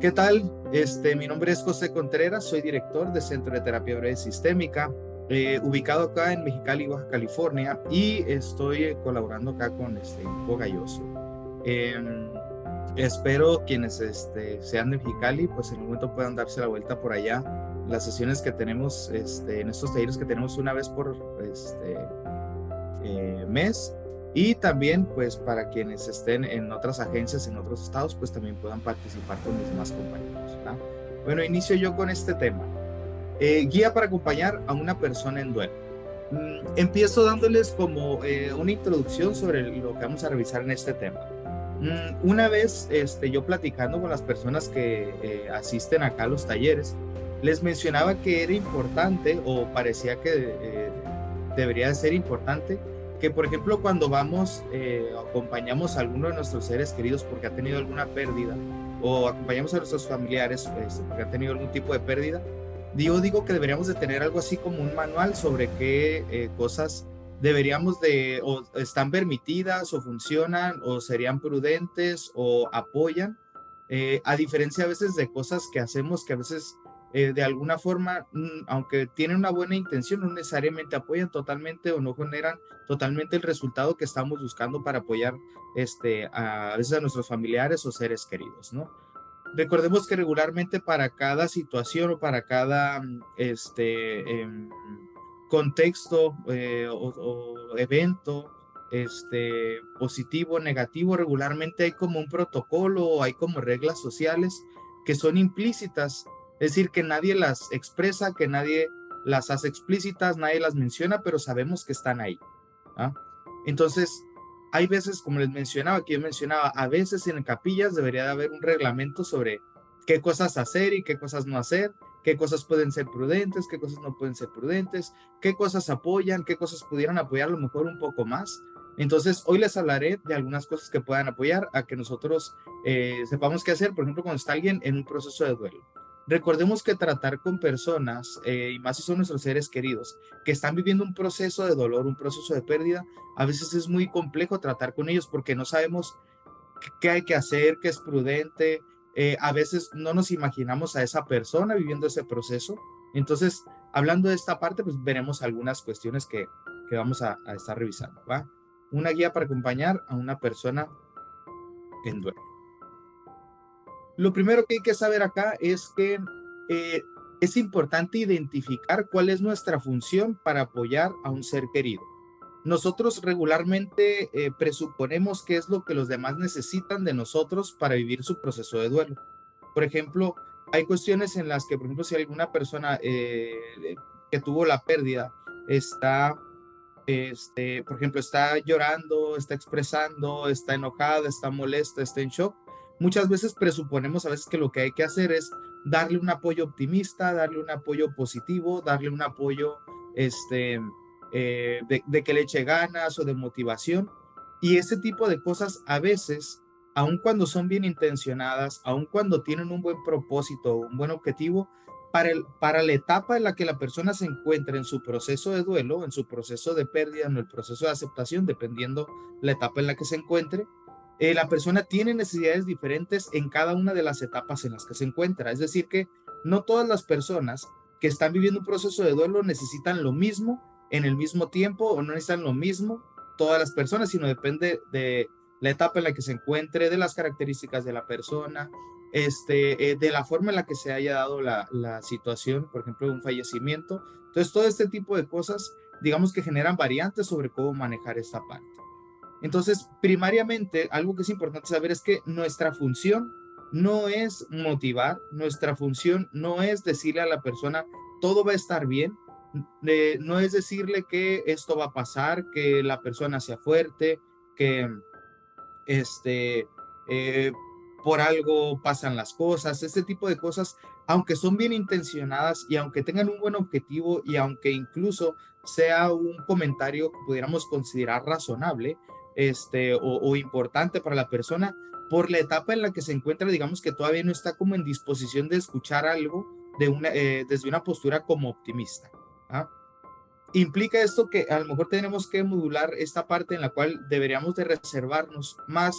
¿Qué tal? Mi nombre es José Contreras, soy director de Centro de Terapia Breve Sistémica, ubicado acá en Mexicali, Baja California, y estoy colaborando acá con Grupo Galloso. Em, Espero quienes sean de Mexicali, pues en un momento puedan darse la vuelta por allá. Las sesiones que tenemos, en estos talleres que tenemos una vez por mes, y también pues para quienes estén en otras agencias en otros estados pues también puedan participar con mis demás compañeros, ¿verdad? Bueno, inicio yo con este tema. Guía para acompañar a una persona en duelo. Empiezo dándoles como una introducción sobre lo que vamos a revisar en este tema. Una vez yo platicando con las personas que asisten acá a los talleres, les mencionaba que era importante, o parecía que debería de ser importante, que por ejemplo cuando vamos acompañamos a alguno de nuestros seres queridos porque ha tenido alguna pérdida, o acompañamos a nuestros familiares porque han tenido algún tipo de pérdida, digo que deberíamos de tener algo así como un manual sobre qué cosas deberíamos de, o están permitidas, o funcionan, o serían prudentes, o apoyan, a diferencia a veces de cosas que hacemos que a veces de alguna forma, aunque tienen una buena intención, no necesariamente apoyan totalmente o no generan totalmente el resultado que estamos buscando para apoyar a veces a nuestros familiares o seres queridos, ¿no? Recordemos que regularmente para cada situación o para cada contexto o evento positivo, negativo, regularmente hay como un protocolo o hay como reglas sociales que son implícitas, es decir, que nadie las expresa, que nadie las hace explícitas, nadie las menciona, pero sabemos que están ahí. ¿Ah? Entonces, hay veces, como les mencionaba, que yo mencionaba, a veces en capillas debería de haber un reglamento sobre qué cosas hacer y qué cosas no hacer, qué cosas pueden ser prudentes, qué cosas no pueden ser prudentes, qué cosas apoyan, qué cosas pudieran apoyar a lo mejor un poco más. Entonces, hoy les hablaré de algunas cosas que puedan apoyar a que nosotros sepamos qué hacer, por ejemplo, cuando está alguien en un proceso de duelo. Recordemos que tratar con personas, y más si son nuestros seres queridos, que están viviendo un proceso de dolor, un proceso de pérdida, a veces es muy complejo tratar con ellos porque no sabemos qué hay que hacer, qué es prudente. A veces no nos imaginamos a esa persona viviendo ese proceso. Entonces, hablando de esta parte, pues veremos algunas cuestiones que vamos a estar revisando, ¿va? Una guía para acompañar a una persona en duelo. Lo primero que hay que saber acá es que eh, es importante identificar cuál es nuestra función para apoyar a un ser querido. Nosotros regularmente presuponemos qué es lo que los demás necesitan de nosotros para vivir su proceso de duelo. Por ejemplo, hay cuestiones en las que, por ejemplo, si alguna persona que tuvo la pérdida está, por ejemplo, está llorando, está expresando, está enojada, está molesta, está en shock, muchas veces presuponemos a veces que lo que hay que hacer es darle un apoyo optimista, darle un apoyo positivo, darle un apoyo de que le eche ganas o de motivación. Y ese tipo de cosas a veces, aun cuando son bien intencionadas, aun cuando tienen un buen propósito, un buen objetivo, para la etapa en la que la persona se encuentra en su proceso de duelo, en su proceso de pérdida, en el proceso de aceptación, dependiendo la etapa en la que se encuentre, la persona tiene necesidades diferentes en cada una de las etapas en las que se encuentra. Es decir, que no todas las personas que están viviendo un proceso de duelo necesitan lo mismo en el mismo tiempo, o no necesitan lo mismo todas las personas, sino depende de la etapa en la que se encuentre, de las características de la persona, de la forma en la que se haya dado la situación, por ejemplo, de un fallecimiento. Entonces, todo este tipo de cosas, digamos que generan variantes sobre cómo manejar esta parte. Entonces, primariamente, algo que es importante saber es que nuestra función no es motivar, nuestra función no es decirle a la persona todo va a estar bien, no es decirle que esto va a pasar, que la persona sea fuerte, que este, eh, por algo pasan las cosas, este tipo de cosas, aunque son bien intencionadas y aunque tengan un buen objetivo y aunque incluso sea un comentario que pudiéramos considerar razonable, o importante para la persona, por la etapa en la que se encuentra, digamos que todavía no está como en disposición de escuchar algo desde una postura como optimista. ¿Ah? Implica esto que a lo mejor tenemos que modular esta parte en la cual deberíamos de reservarnos más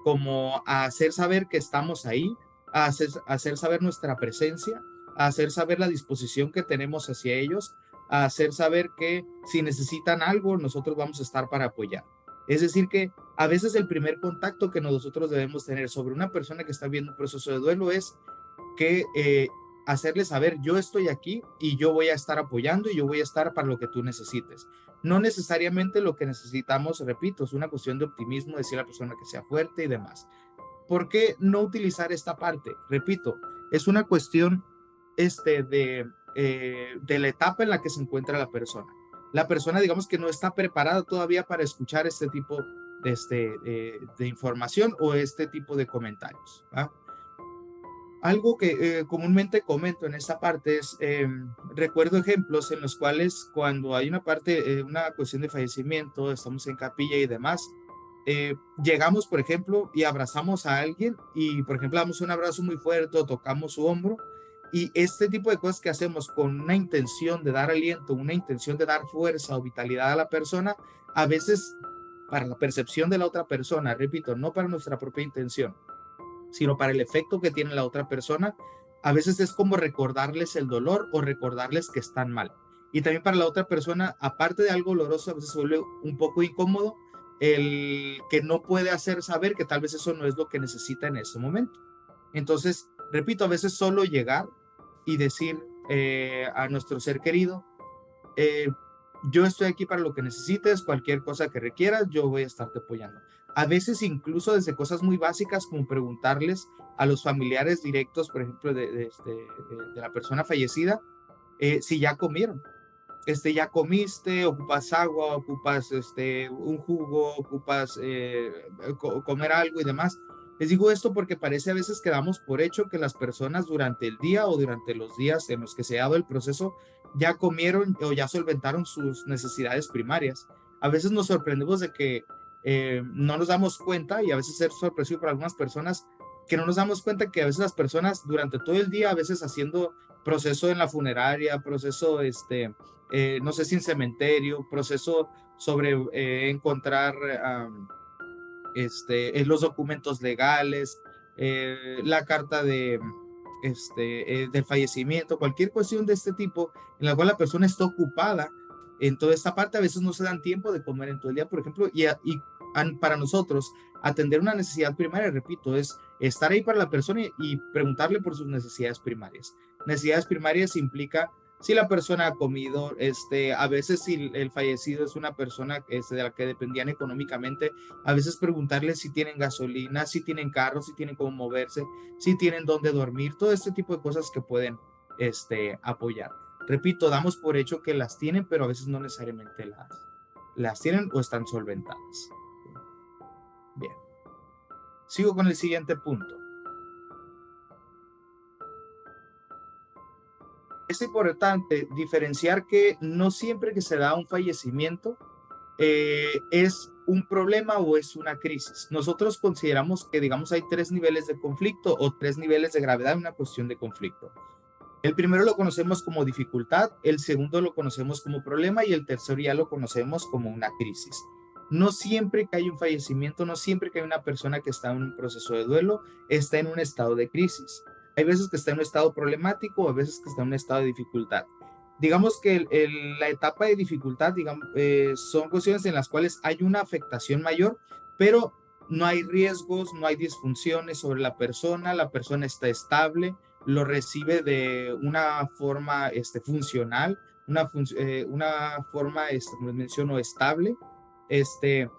como a hacer saber que estamos ahí, a hacer saber nuestra presencia, a hacer saber la disposición que tenemos hacia ellos, a hacer saber que si necesitan algo, nosotros vamos a estar para apoyar. Es decir, que a veces el primer contacto que nosotros debemos tener sobre una persona que está viendo un proceso de duelo es que hacerle saber, yo estoy aquí y yo voy a estar apoyando y yo voy a estar para lo que tú necesites. No necesariamente lo que necesitamos, repito, es una cuestión de optimismo, decir a la persona que sea fuerte y demás. ¿Por qué no utilizar esta parte? Repito, es una cuestión de la etapa en la que se encuentra la persona. La persona, digamos que no está preparada todavía para escuchar este tipo de información o este tipo de comentarios. ¿Ah? Algo que comúnmente comento en esta parte es, recuerdo ejemplos en los cuales cuando hay una parte, una cuestión de fallecimiento, estamos en capilla y demás, llegamos, por ejemplo, y abrazamos a alguien y, por ejemplo, damos un abrazo muy fuerte o tocamos su hombro y este tipo de cosas que hacemos con una intención de dar aliento, una intención de dar fuerza o vitalidad a la persona, a veces para la percepción de la otra persona, repito, no para nuestra propia intención, sino para el efecto que tiene la otra persona, a veces es como recordarles el dolor o recordarles que están mal. Y también para la otra persona, aparte de algo doloroso, a veces se vuelve un poco incómodo el que no puede hacer saber que tal vez eso no es lo que necesita en ese momento. Entonces, repito, a veces solo llegar y decir a nuestro ser querido, eh, yo estoy aquí para lo que necesites, cualquier cosa que requieras, yo voy a estarte apoyando. A veces incluso desde cosas muy básicas como preguntarles a los familiares directos, por ejemplo, de la persona fallecida, si ya comieron. Ya comiste, ocupas agua, ocupas un jugo, ocupas comer algo y demás. Les digo esto porque parece a veces que damos por hecho que las personas durante el día o durante los días en los que se ha dado el proceso ya comieron o ya solventaron sus necesidades primarias. A veces nos sorprendemos de que no nos damos cuenta y a veces es sorpresivo para algunas personas que no nos damos cuenta que a veces las personas durante todo el día, a veces haciendo proceso en la funeraria, proceso no sé si en cementerio, proceso sobre encontrar en los documentos legales, la carta del fallecimiento, cualquier cuestión de este tipo en la cual la persona está ocupada en toda esta parte, a veces no se dan tiempo de comer en todo el día, por ejemplo, y para nosotros atender una necesidad primaria, repito, es estar ahí para la persona y preguntarle por sus necesidades primarias. Necesidades primarias implica si la persona ha comido, a veces si el fallecido es una persona de la que dependían económicamente, a veces preguntarles si tienen gasolina, si tienen carro, si tienen cómo moverse, si tienen dónde dormir, todo este tipo de cosas que pueden apoyar. Repito, damos por hecho que las tienen, pero a veces no necesariamente las tienen o están solventadas. Bien. Sigo con el siguiente punto. Es importante diferenciar que no siempre que se da un fallecimiento es un problema o es una crisis. Nosotros consideramos que, digamos, hay tres niveles de conflicto o tres niveles de gravedad en una cuestión de conflicto. El primero lo conocemos como dificultad, el segundo lo conocemos como problema y el tercero ya lo conocemos como una crisis. No siempre que hay un fallecimiento, no siempre que hay una persona que está en un proceso de duelo, está en un estado de crisis. Hay veces que está en un estado problemático, a veces que está en un estado de dificultad. Digamos que la etapa de dificultad, digamos, son cuestiones en las cuales hay una afectación mayor, pero no hay riesgos, no hay disfunciones sobre la persona está estable, lo recibe de una forma funcional, una forma, como les menciono, estable, este,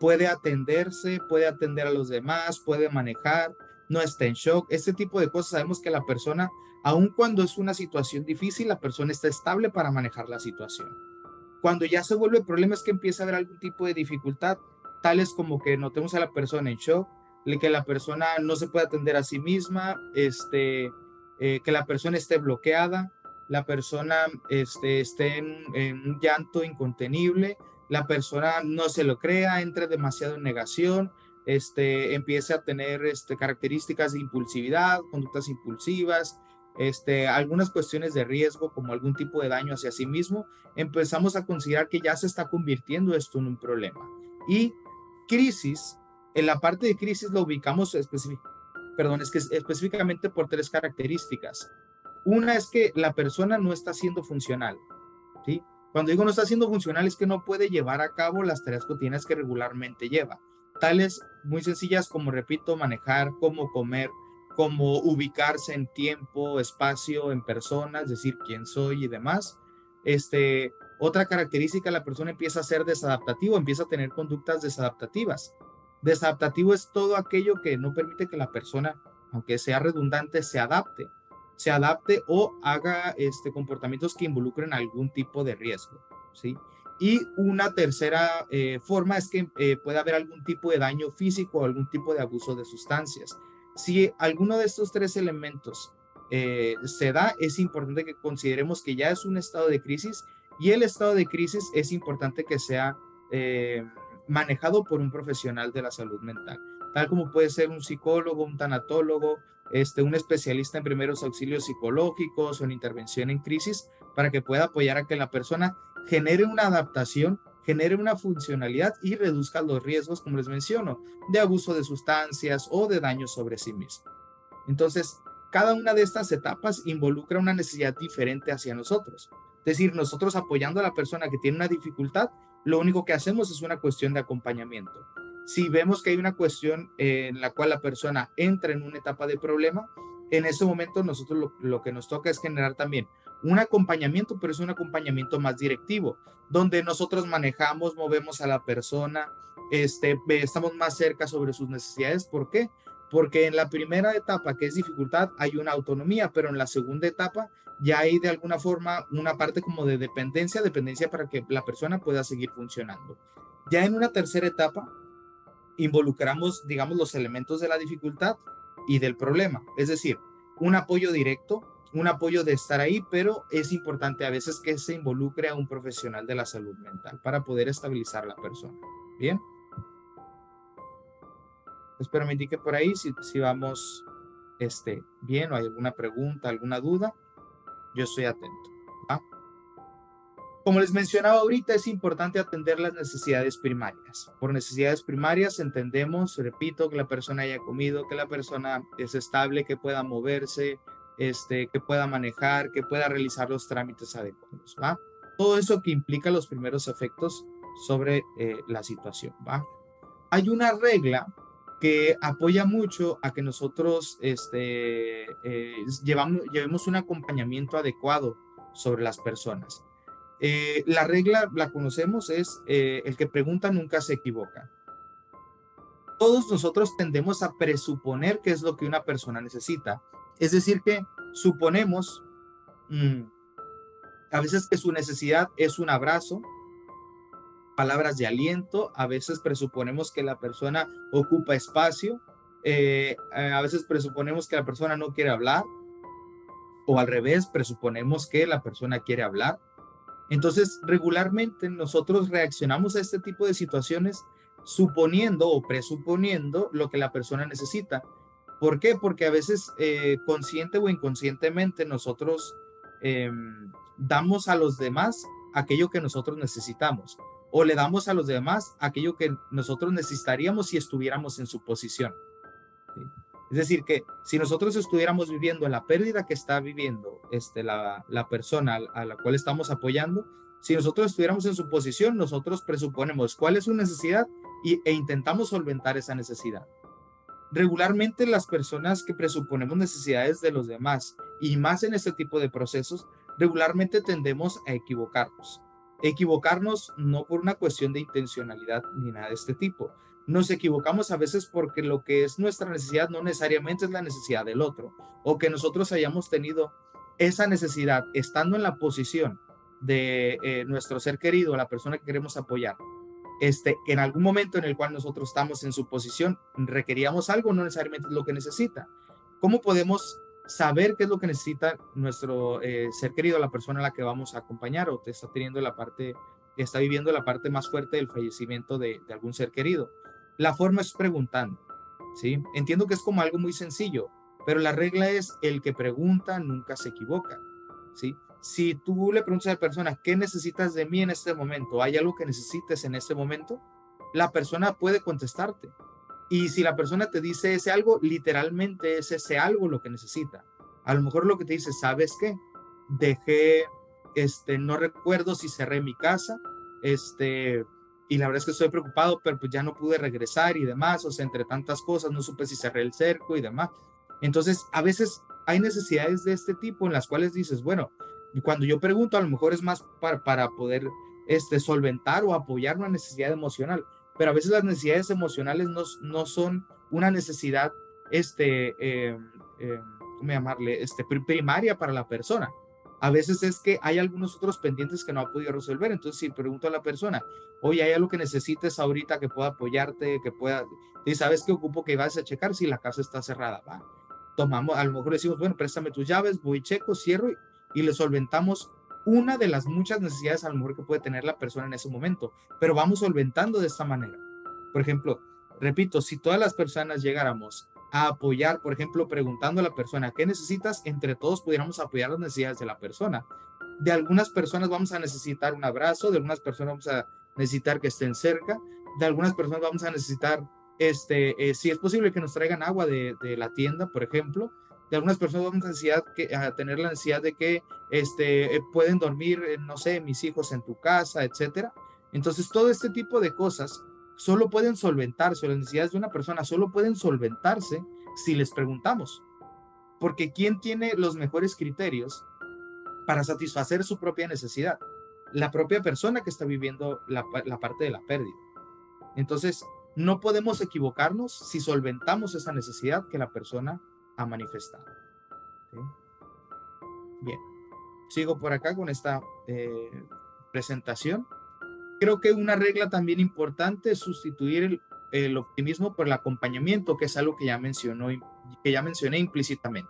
puede atenderse, puede atender a los demás, puede manejar, no está en shock, este tipo de cosas. Sabemos que la persona, aun cuando es una situación difícil, la persona está estable para manejar la situación. Cuando ya se vuelve problema es que empieza a haber algún tipo de dificultad, tales como que notemos a la persona en shock, que la persona no se puede atender a sí misma, que la persona esté bloqueada, la persona esté en un llanto incontenible, la persona no se lo crea, entre demasiado en negación, empiece a tener características de impulsividad, conductas impulsivas, algunas cuestiones de riesgo como algún tipo de daño hacia sí mismo, empezamos a considerar que ya se está convirtiendo esto en un problema. Y crisis, en la parte de crisis lo ubicamos específicamente perdón, es que específicamente por tres características. Una es que la persona no está siendo funcional, ¿sí? Cuando digo no está siendo funcional es que no puede llevar a cabo las tareas cotidianas que regularmente lleva, tales muy sencillas como, repito, manejar, como comer, como ubicarse en tiempo, espacio, en persona, es decir, quién soy y demás. Otra característica, la persona empieza a ser desadaptativo, empieza a tener conductas desadaptativas. Desadaptativo es todo aquello que no permite que la persona, aunque sea redundante, se adapte o haga comportamientos que involucren algún tipo de riesgo, ¿sí? Y una tercera forma es que pueda haber algún tipo de daño físico o algún tipo de abuso de sustancias. Si alguno de estos tres elementos se da, es importante que consideremos que ya es un estado de crisis, y el estado de crisis es importante que sea manejado por un profesional de la salud mental, tal como puede ser un psicólogo, un tanatólogo, un especialista en primeros auxilios psicológicos o en intervención en crisis, para que pueda apoyar a que la persona genere una adaptación, genere una funcionalidad y reduzca los riesgos, como les menciono, de abuso de sustancias o de daño sobre sí mismo. Entonces, cada una de estas etapas involucra una necesidad diferente hacia nosotros. Es decir, nosotros apoyando a la persona que tiene una dificultad, lo único que hacemos es una cuestión de acompañamiento. Si vemos que hay una cuestión en la cual la persona entra en una etapa de problema, en ese momento nosotros lo que nos toca es generar también un acompañamiento, pero es un acompañamiento más directivo, donde nosotros manejamos, movemos a la persona, estamos más cerca sobre sus necesidades. ¿Por qué? Porque en la primera etapa, que es dificultad, hay una autonomía, pero en la segunda etapa ya hay de alguna forma una parte como de dependencia para que la persona pueda seguir funcionando. Ya en una tercera etapa involucramos, digamos, los elementos de la dificultad y del problema, es decir, un apoyo directo, un apoyo de estar ahí, pero es importante a veces que se involucre a un profesional de la salud mental para poder estabilizar a la persona. Bien. Espero me indique por ahí si vamos bien, o hay alguna pregunta, alguna duda. Yo estoy atento. ¿Va? Como les mencionaba ahorita, es importante atender las necesidades primarias. Por necesidades primarias entendemos, repito, que la persona haya comido, que la persona es estable, que pueda moverse, que pueda manejar, que pueda realizar los trámites adecuados. ¿Va? Todo eso que implica los primeros efectos sobre la situación. ¿Va? Hay una regla que apoya mucho a que nosotros llevemos un acompañamiento adecuado sobre las personas. La regla, la conocemos, es el que pregunta nunca se equivoca. Todos nosotros tendemos a presuponer qué es lo que una persona necesita. Es decir, que suponemos a veces que su necesidad es un abrazo, palabras de aliento, a veces presuponemos que la persona ocupa espacio, a veces presuponemos que la persona no quiere hablar, o al revés, presuponemos que la persona quiere hablar. Entonces, regularmente nosotros reaccionamos a este tipo de situaciones suponiendo o presuponiendo lo que la persona necesita. ¿Por qué? Porque a veces, consciente o inconscientemente, nosotros eh, damos a los demás aquello que nosotros necesitamos, o le damos a los demás aquello que nosotros necesitaríamos si estuviéramos en su posición. ¿Sí? Es decir, que si nosotros estuviéramos viviendo la pérdida que está viviendo la persona a la cual estamos apoyando, si nosotros estuviéramos en su posición, nosotros presuponemos cuál es su necesidad e intentamos solventar esa necesidad. Regularmente las personas que presuponemos necesidades de los demás, y más en este tipo de procesos, regularmente tendemos a equivocarnos. Equivocarnos no por una cuestión de intencionalidad ni nada de este tipo. Nos equivocamos a veces porque lo que es nuestra necesidad no necesariamente es la necesidad del otro, o que nosotros hayamos tenido esa necesidad estando en la posición de nuestro ser querido, la persona que queremos apoyar, en algún momento en el cual nosotros estamos en su posición, requeríamos algo, no necesariamente es lo que necesita. ¿Cómo podemos saber qué es lo que necesita nuestro ser querido, la persona a la que vamos a acompañar, o te está teniendo está viviendo la parte más fuerte del fallecimiento de algún ser querido? La forma es preguntando, ¿sí? Entiendo que es como algo muy sencillo, pero la regla es el que pregunta nunca se equivoca, ¿sí? Si tú le preguntas a la persona, ¿qué necesitas de mí en este momento? ¿Hay algo que necesites en este momento? La persona puede contestarte. Y si la persona te dice ese algo, literalmente es ese algo lo que necesita. A lo mejor lo que te dice, ¿sabes qué? Dejé, no recuerdo si cerré mi casa, y la verdad es que estoy preocupado, pero pues ya no pude regresar y demás, o sea, entre tantas cosas, no supe si cerré el cerco y demás. Entonces, a veces hay necesidades de este tipo en las cuales dices, bueno, cuando yo pregunto, a lo mejor es más para poder solventar o apoyar una necesidad emocional, pero a veces las necesidades emocionales no son una necesidad, ¿cómo llamarle? Primaria para la persona. A veces es que hay algunos otros pendientes que no ha podido resolver. Entonces, si pregunto a la persona, oye, ¿hay algo que necesites ahorita que pueda apoyarte, que pueda, y sabes que ocupo que vas a checar si la casa está cerrada? Va. Tomamos, a lo mejor decimos, bueno, préstame tus llaves, voy, checo, cierro y le solventamos una de las muchas necesidades a lo mejor que puede tener la persona en ese momento, pero vamos solventando de esta manera. Por ejemplo, repito, si todas las personas llegáramos a apoyar, por ejemplo, preguntando a la persona, ¿qué necesitas? Entre todos pudiéramos apoyar las necesidades de la persona. De algunas personas vamos a necesitar un abrazo, de algunas personas vamos a necesitar que estén cerca, de algunas personas vamos a necesitar, si es posible que nos traigan agua de la tienda, por ejemplo, de algunas personas vamos a tener la necesidad de que pueden dormir, no sé, mis hijos en tu casa, etcétera. Entonces, todo este tipo de cosas solo pueden solventarse, o las necesidades de una persona solo pueden solventarse si les preguntamos. Porque ¿quién tiene los mejores criterios para satisfacer su propia necesidad? La propia persona que está viviendo la parte de la pérdida. Entonces, no podemos equivocarnos si solventamos esa necesidad que la persona ha manifestado. ¿Sí? Bien, sigo por acá con esta presentación. Creo que una regla también importante es sustituir el optimismo por el acompañamiento, que es algo que ya mencioné implícitamente.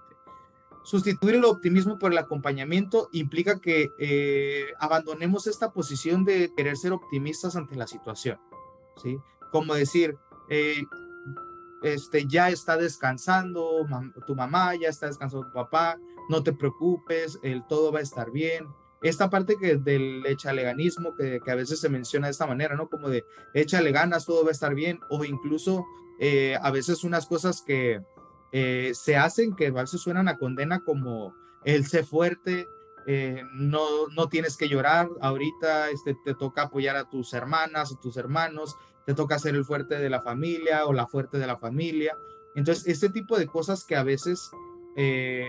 Sustituir el optimismo por el acompañamiento implica que abandonemos esta posición de querer ser optimistas ante la situación, ¿sí? Como decir, eh, ya está descansando tu mamá, ya está descansando tu papá, no te preocupes, todo va a estar bien. Esta parte del echaleganismo que a veces se menciona de esta manera, ¿no? Como de échale ganas, todo va a estar bien, o incluso a veces unas cosas que se hacen que a veces suenan a condena, como el sé fuerte, no tienes que llorar, ahorita te toca apoyar a tus hermanas, a tus hermanos, te toca ser el fuerte de la familia o la fuerte de la familia. Entonces, este tipo de cosas que a veces, eh,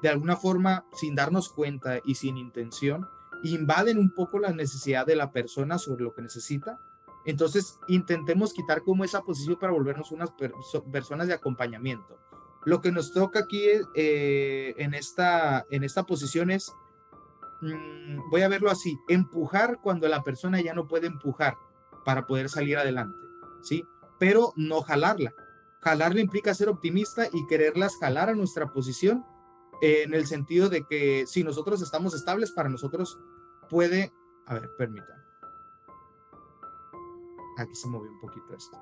de alguna forma, sin darnos cuenta y sin intención, invaden un poco la necesidad de la persona sobre lo que necesita. Entonces, intentemos quitar como esa posición para volvernos unas personas de acompañamiento. Lo que nos toca aquí en esta posición es, voy a verlo así, empujar cuando la persona ya no puede empujar para poder salir adelante, ¿sí? Pero no jalarla. Jalarla implica ser optimista y quererlas jalar a nuestra posición, en el sentido de que si nosotros estamos estables, para nosotros puede, a ver, permítanme, aquí se movió un poquito esto.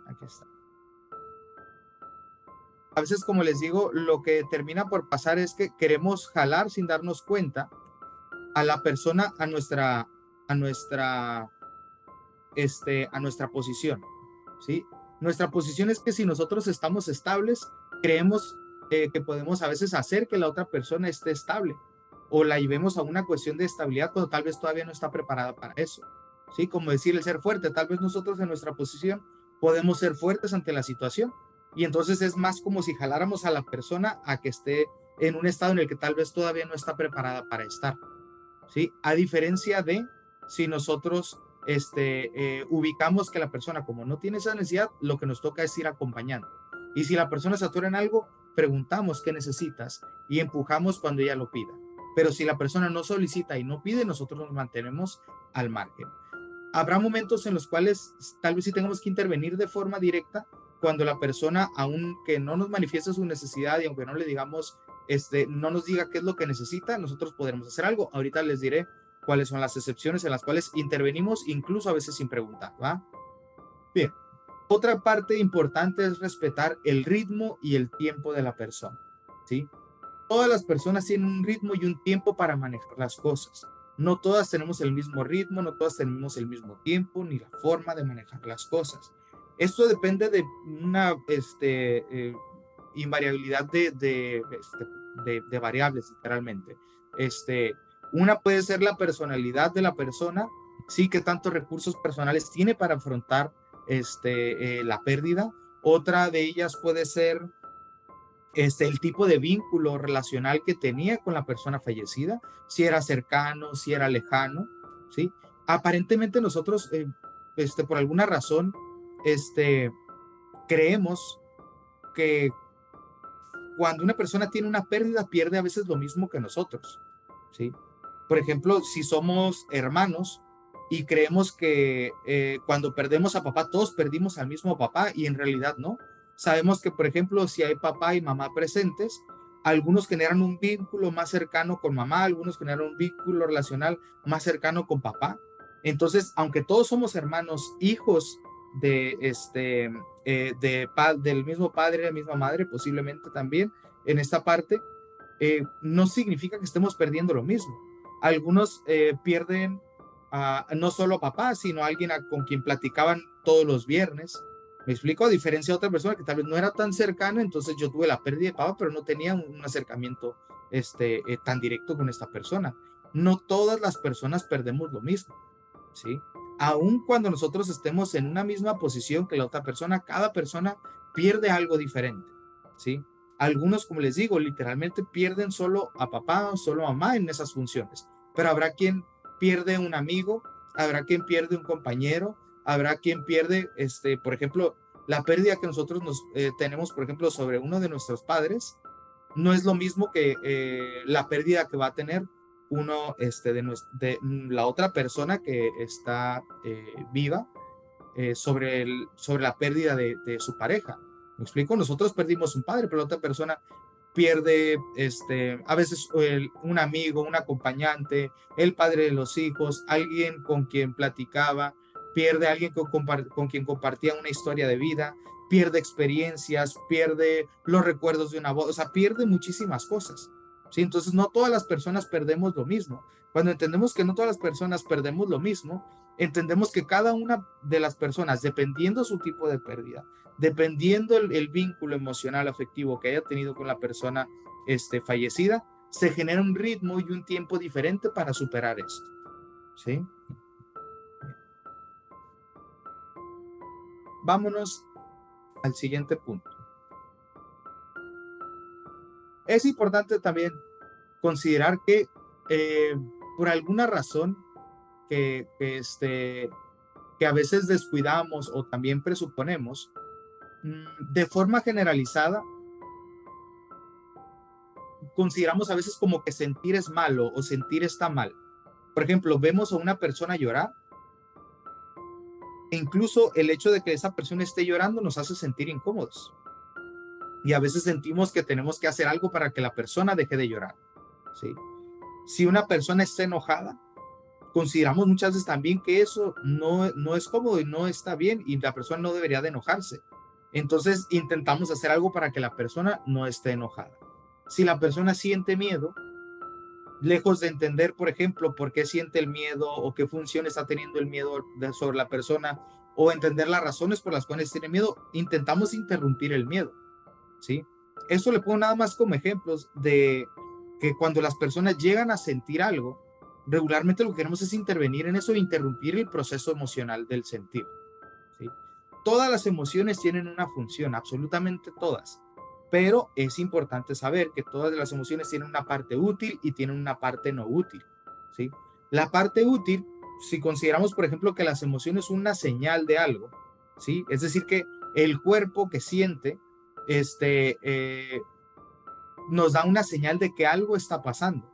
Aquí está. A veces, como les digo, lo que termina por pasar es que queremos jalar sin darnos cuenta a la persona a nuestra, a nuestra posición, ¿sí? Nuestra posición es que si nosotros estamos estables, creemos que podemos a veces hacer que la otra persona esté estable, o la llevemos a una cuestión de estabilidad cuando tal vez todavía no está preparada para eso, ¿sí? Como decir el ser fuerte, tal vez nosotros en nuestra posición podemos ser fuertes ante la situación, y entonces es más como si jaláramos a la persona a que esté en un estado en el que tal vez todavía no está preparada para estar, ¿sí? A diferencia de si nosotros ubicamos que la persona, como no tiene esa necesidad, lo que nos toca es ir acompañando. Y si la persona se atora en algo, preguntamos qué necesitas y empujamos cuando ella lo pida. Pero si la persona no solicita y no pide, nosotros nos mantenemos al margen. Habrá momentos en los cuales tal vez sí tengamos que intervenir de forma directa, cuando la persona, aunque no nos manifieste su necesidad y aunque no le digamos, no nos diga qué es lo que necesita, nosotros podremos hacer algo. Ahorita les diré cuáles son las excepciones en las cuales intervenimos, incluso a veces sin preguntar, ¿va? Bien. Otra parte importante es respetar el ritmo y el tiempo de la persona, ¿sí? Todas las personas tienen un ritmo y un tiempo para manejar las cosas. No todas tenemos el mismo ritmo, no todas tenemos el mismo tiempo, ni la forma de manejar las cosas. Esto depende de una invariabilidad de variables, literalmente. Este, una puede ser la personalidad de la persona, sí, que tantos recursos personales tiene para afrontar la pérdida. Otra de ellas puede ser el tipo de vínculo relacional que tenía con la persona fallecida, si era cercano, si era lejano, ¿sí? Aparentemente nosotros, por alguna razón, creemos que cuando una persona tiene una pérdida, pierde a veces lo mismo que nosotros, ¿sí? Por ejemplo, si somos hermanos y creemos que cuando perdemos a papá, todos perdimos al mismo papá y en realidad no. Sabemos que, por ejemplo, si hay papá y mamá presentes, algunos generan un vínculo más cercano con mamá, algunos generan un vínculo relacional más cercano con papá. Entonces, aunque todos somos hermanos, hijos de del mismo padre, de la misma madre, posiblemente también en esta parte, no significa que estemos perdiendo lo mismo. Algunos pierden no solo a papá, sino a alguien con quien platicaban todos los viernes. Me explico, a diferencia de otra persona que tal vez no era tan cercana, entonces yo tuve la pérdida de papá, pero no tenía un acercamiento tan directo con esta persona. No todas las personas perdemos lo mismo, ¿sí? Aun cuando nosotros estemos en una misma posición que la otra persona, cada persona pierde algo diferente, ¿sí? Algunos, como les digo, literalmente pierden solo a papá o solo a mamá en esas funciones, pero habrá quien pierde un amigo, habrá quien pierde un compañero, habrá quien pierde, por ejemplo, la pérdida que nosotros tenemos, por ejemplo, sobre uno de nuestros padres, no es lo mismo que la pérdida que va a tener uno de la otra persona que está viva sobre la pérdida de su pareja. ¿Me explico? Nosotros perdimos un padre, pero la otra persona pierde a veces un amigo, un acompañante, el padre de los hijos, alguien con quien platicaba, pierde a alguien con quien compartía una historia de vida, pierde experiencias, pierde los recuerdos de una voz, o sea, pierde muchísimas cosas. ¿Sí? Entonces, no todas las personas perdemos lo mismo. Cuando entendemos que no todas las personas perdemos lo mismo, entendemos que cada una de las personas, dependiendo su tipo de pérdida, dependiendo el vínculo emocional, afectivo que haya tenido con la persona fallecida, se genera un ritmo y un tiempo diferente para superar esto. ¿Sí? Vámonos al siguiente punto. Es importante también considerar que por alguna razón que a veces descuidamos o también presuponemos, de forma generalizada, consideramos a veces como que sentir es malo o sentir está mal. Por ejemplo, vemos a una persona llorar e incluso el hecho de que esa persona esté llorando nos hace sentir incómodos. Y a veces sentimos que tenemos que hacer algo para que la persona deje de llorar. ¿Sí? Si una persona está enojada, consideramos muchas veces también que eso no es cómodo y no está bien y la persona no debería de enojarse. Entonces intentamos hacer algo para que la persona no esté enojada. Si la persona siente miedo, lejos de entender, por ejemplo, por qué siente el miedo o qué función está teniendo el miedo sobre la persona o entender las razones por las cuales tiene miedo, intentamos interrumpir el miedo, ¿sí? Eso le pongo nada más como ejemplos de que cuando las personas llegan a sentir algo, regularmente lo que queremos es intervenir en eso e interrumpir el proceso emocional del sentir, ¿sí? Todas las emociones tienen una función, absolutamente todas, pero es importante saber que todas las emociones tienen una parte útil y tienen una parte no útil, ¿sí? La parte útil, si consideramos, por ejemplo, que las emociones son una señal de algo, ¿sí? Es decir, que el cuerpo que siente, este, eh, nos da una señal de que algo está pasando,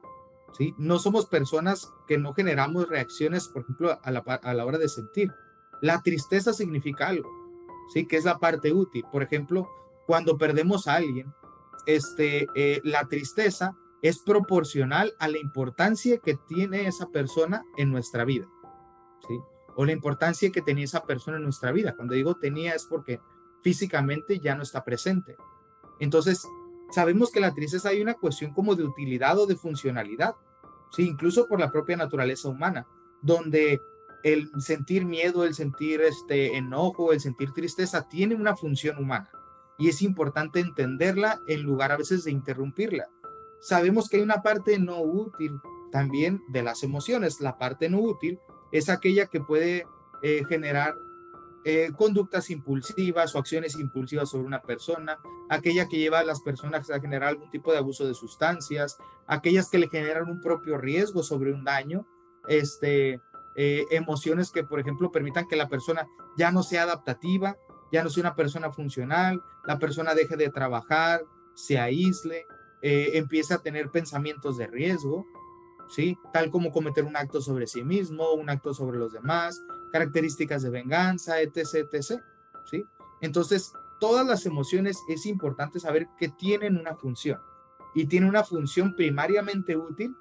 ¿sí? No somos personas que no generamos reacciones, por ejemplo, a la hora de sentir. La tristeza significa algo, ¿sí? Que es la parte útil. Por ejemplo, cuando perdemos a alguien, la tristeza es proporcional a la importancia que tiene esa persona en nuestra vida, ¿sí? O la importancia que tenía esa persona en nuestra vida. Cuando digo tenía es porque físicamente ya no está presente. Entonces, sabemos que la tristeza hay una cuestión como de utilidad o de funcionalidad, ¿sí? Incluso por la propia naturaleza humana, donde el sentir miedo, el sentir enojo, el sentir tristeza tiene una función humana y es importante entenderla en lugar a veces de interrumpirla. Sabemos que hay una parte no útil también de las emociones. La parte no útil es aquella que puede generar conductas impulsivas o acciones impulsivas sobre una persona, aquella que lleva a las personas a generar algún tipo de abuso de sustancias, aquellas que le generan un propio riesgo sobre un daño, emociones que, por ejemplo, permitan que la persona ya no sea adaptativa, ya no sea una persona funcional, la persona deje de trabajar, se aísle, empieza a tener pensamientos de riesgo, ¿sí? Tal como cometer un acto sobre sí mismo, un acto sobre los demás, características de venganza, etc., etc., ¿sí? Entonces, todas las emociones es importante saber que tienen una función y tiene una función primariamente útil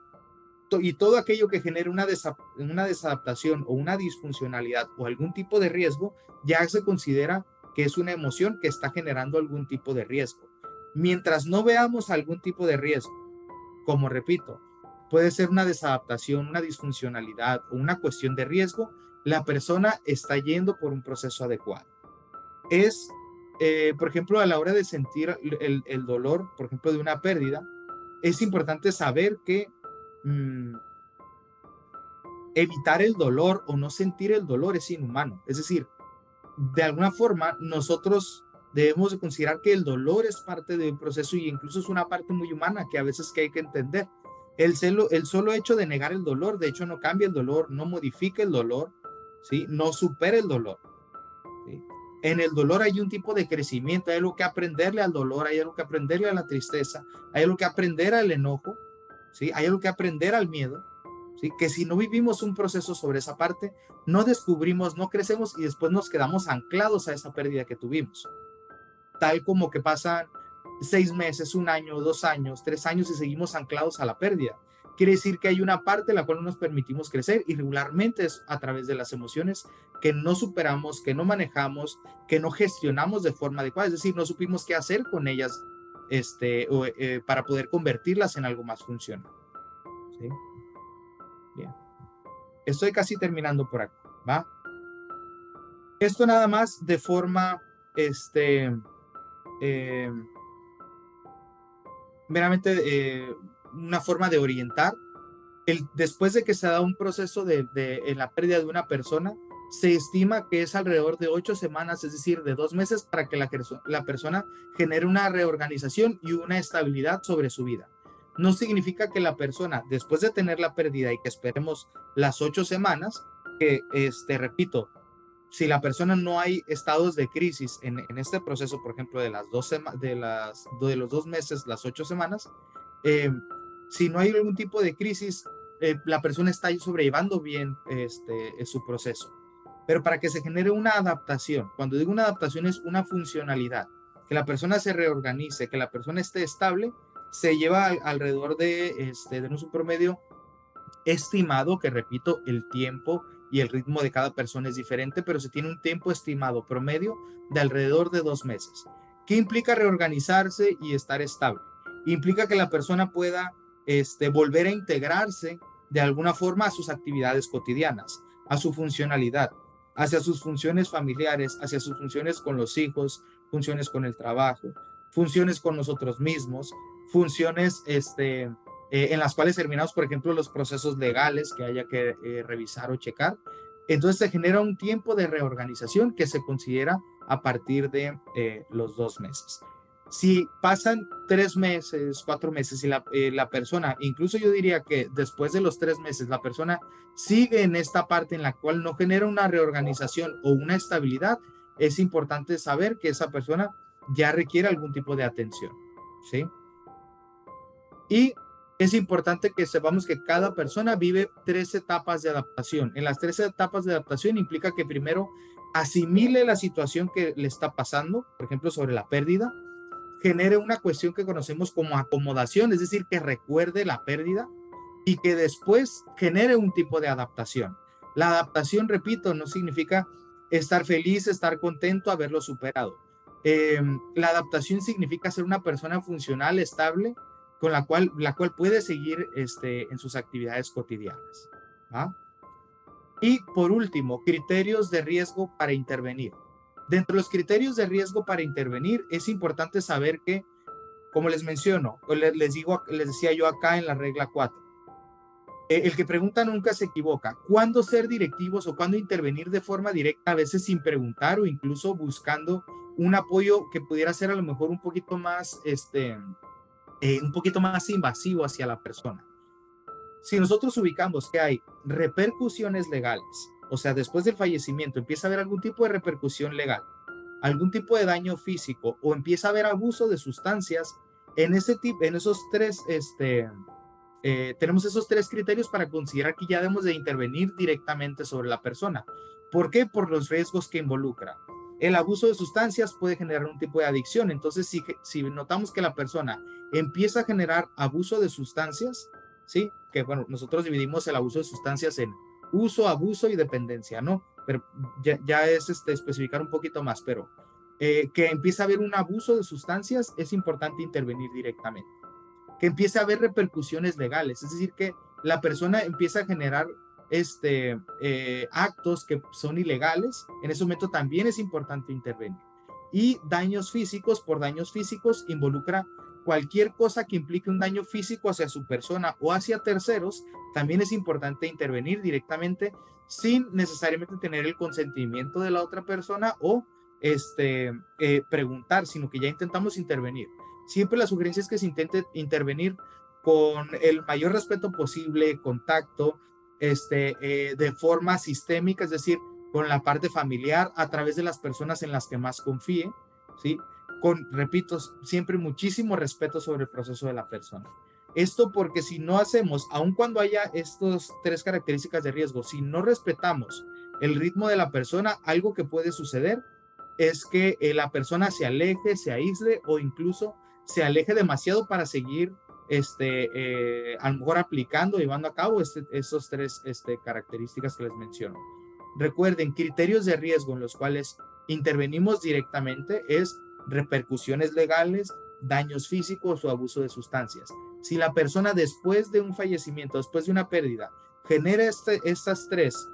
y todo aquello que genere una desadaptación o una disfuncionalidad o algún tipo de riesgo ya se considera que es una emoción que está generando algún tipo de riesgo. Mientras no veamos algún tipo de riesgo, como repito, puede ser una desadaptación, una disfuncionalidad o una cuestión de riesgo, la persona está yendo por un proceso adecuado. Es, por ejemplo, a la hora de sentir el dolor, por ejemplo, de una pérdida, es importante saber que mmm, evitar el dolor o no sentir el dolor es inhumano. Es decir, de alguna forma nosotros debemos de considerar que el dolor es parte del proceso y incluso es una parte muy humana que a veces que hay que entender. El solo hecho de negar el dolor, de hecho, no cambia el dolor, no modifica el dolor, ¿sí? No supera el dolor, ¿sí? En el dolor hay un tipo de crecimiento, hay algo que aprenderle al dolor, hay algo que aprenderle a la tristeza, hay algo que aprender al enojo, ¿sí? Hay algo que aprender al miedo, ¿sí? Que si no vivimos un proceso sobre esa parte, no descubrimos, no crecemos y después nos quedamos anclados a esa pérdida que tuvimos. Tal como que pasan 6 meses, 1 año, 2 años, 3 años y seguimos anclados a la pérdida. Quiere decir que hay una parte en la cual no nos permitimos crecer y regularmente es a través de las emociones que no superamos, que no manejamos, que no gestionamos de forma adecuada. Es decir, no supimos qué hacer con ellas para poder convertirlas en algo más funcional. ¿Sí? Bien. Estoy casi terminando por acá, ¿va? Esto nada más de forma, eh, meramente una forma de orientar. Después de que se da un proceso en la pérdida de una persona, se estima que es alrededor de 8 semanas, es decir, de 2 meses, para que la persona genere una reorganización y una estabilidad sobre su vida. No significa que la persona, después de tener la pérdida y que esperemos las 8 semanas, que, repito, si la persona no hay estados de crisis en este proceso, por ejemplo, de los 2 meses, las 8 semanas, eh, si no hay algún tipo de crisis, la persona está sobrellevando bien su proceso. Pero para que se genere una adaptación, cuando digo una adaptación es una funcionalidad, que la persona se reorganice, que la persona esté estable, se lleva alrededor de un promedio estimado, que repito, el tiempo y el ritmo de cada persona es diferente, pero se tiene un tiempo estimado promedio de alrededor de 2 meses. ¿Qué implica reorganizarse y estar estable? Implica que la persona pueda volver a integrarse de alguna forma a sus actividades cotidianas, a su funcionalidad, hacia sus funciones familiares, hacia sus funciones con los hijos, funciones con el trabajo, funciones con nosotros mismos, funciones en las cuales terminamos, por ejemplo, los procesos legales que haya que revisar o checar. Entonces se genera un tiempo de reorganización que se considera a partir de los 2 meses. Si pasan 3 meses, 4 meses y la persona, incluso yo diría que después de los 3 meses, la persona sigue en esta parte en la cual no genera una reorganización o una estabilidad, es importante saber que esa persona ya requiere algún tipo de atención, ¿sí? Y es importante que sepamos que cada persona vive 3 etapas de adaptación. En las 3 etapas de adaptación implica que primero asimile la situación que le está pasando, por ejemplo, sobre la pérdida, genere una cuestión que conocemos como acomodación, es decir, que recuerde la pérdida y que después genere un tipo de adaptación. La adaptación, repito, no significa estar feliz, estar contento, haberlo superado. La adaptación significa ser una persona funcional, estable, con la cual puede seguir en sus actividades cotidianas. ¿Va? Y por último, criterios de riesgo para intervenir. Dentro de los criterios de riesgo para intervenir, es importante saber que, como les menciono, les decía yo acá en la regla 4, el que pregunta nunca se equivoca. ¿Cuándo ser directivos o cuándo intervenir de forma directa, a veces sin preguntar o incluso buscando un apoyo que pudiera ser a lo mejor un poquito más invasivo hacia la persona? Si nosotros ubicamos que hay repercusiones legales, o sea, después del fallecimiento empieza a haber algún tipo de repercusión legal, algún tipo de daño físico o empieza a haber abuso de sustancias, en esos tres, tenemos esos tres criterios para considerar que ya debemos de intervenir directamente sobre la persona. ¿Por qué? Por los riesgos que involucra. El abuso de sustancias puede generar un tipo de adicción. Entonces, si notamos que la persona empieza a generar abuso de sustancias, ¿sí? Que bueno, nosotros dividimos el abuso de sustancias en uso, abuso y dependencia, ¿no? Pero ya es especificar un poquito más, pero que empieza a haber un abuso de sustancias, es importante intervenir directamente. Que empiece a haber repercusiones legales, es decir, que la persona empieza a generar actos que son ilegales, en ese momento también es importante intervenir. Y daños físicos, por daños físicos involucra cualquier cosa que implique un daño físico hacia su persona o hacia terceros, también es importante intervenir directamente sin necesariamente tener el consentimiento de la otra persona o preguntar, sino que ya intentamos intervenir. Siempre la sugerencia es que se intente intervenir con el mayor respeto posible, contacto, de forma sistémica, es decir, con la parte familiar, a través de las personas en las que más confíe, ¿sí? Repito, siempre muchísimo respeto sobre el proceso de la persona. Esto porque si no hacemos, aun cuando haya estas tres características de riesgo, si no respetamos el ritmo de la persona, algo que puede suceder es que la persona se aleje, se aísle o incluso se aleje demasiado para seguir a lo mejor aplicando, llevando a cabo esos tres características que les menciono. Recuerden, criterios de riesgo en los cuales intervenimos directamente es repercusiones legales, daños físicos o abuso de sustancias. Si la persona después de un fallecimiento, después de una pérdida, genera estas tres,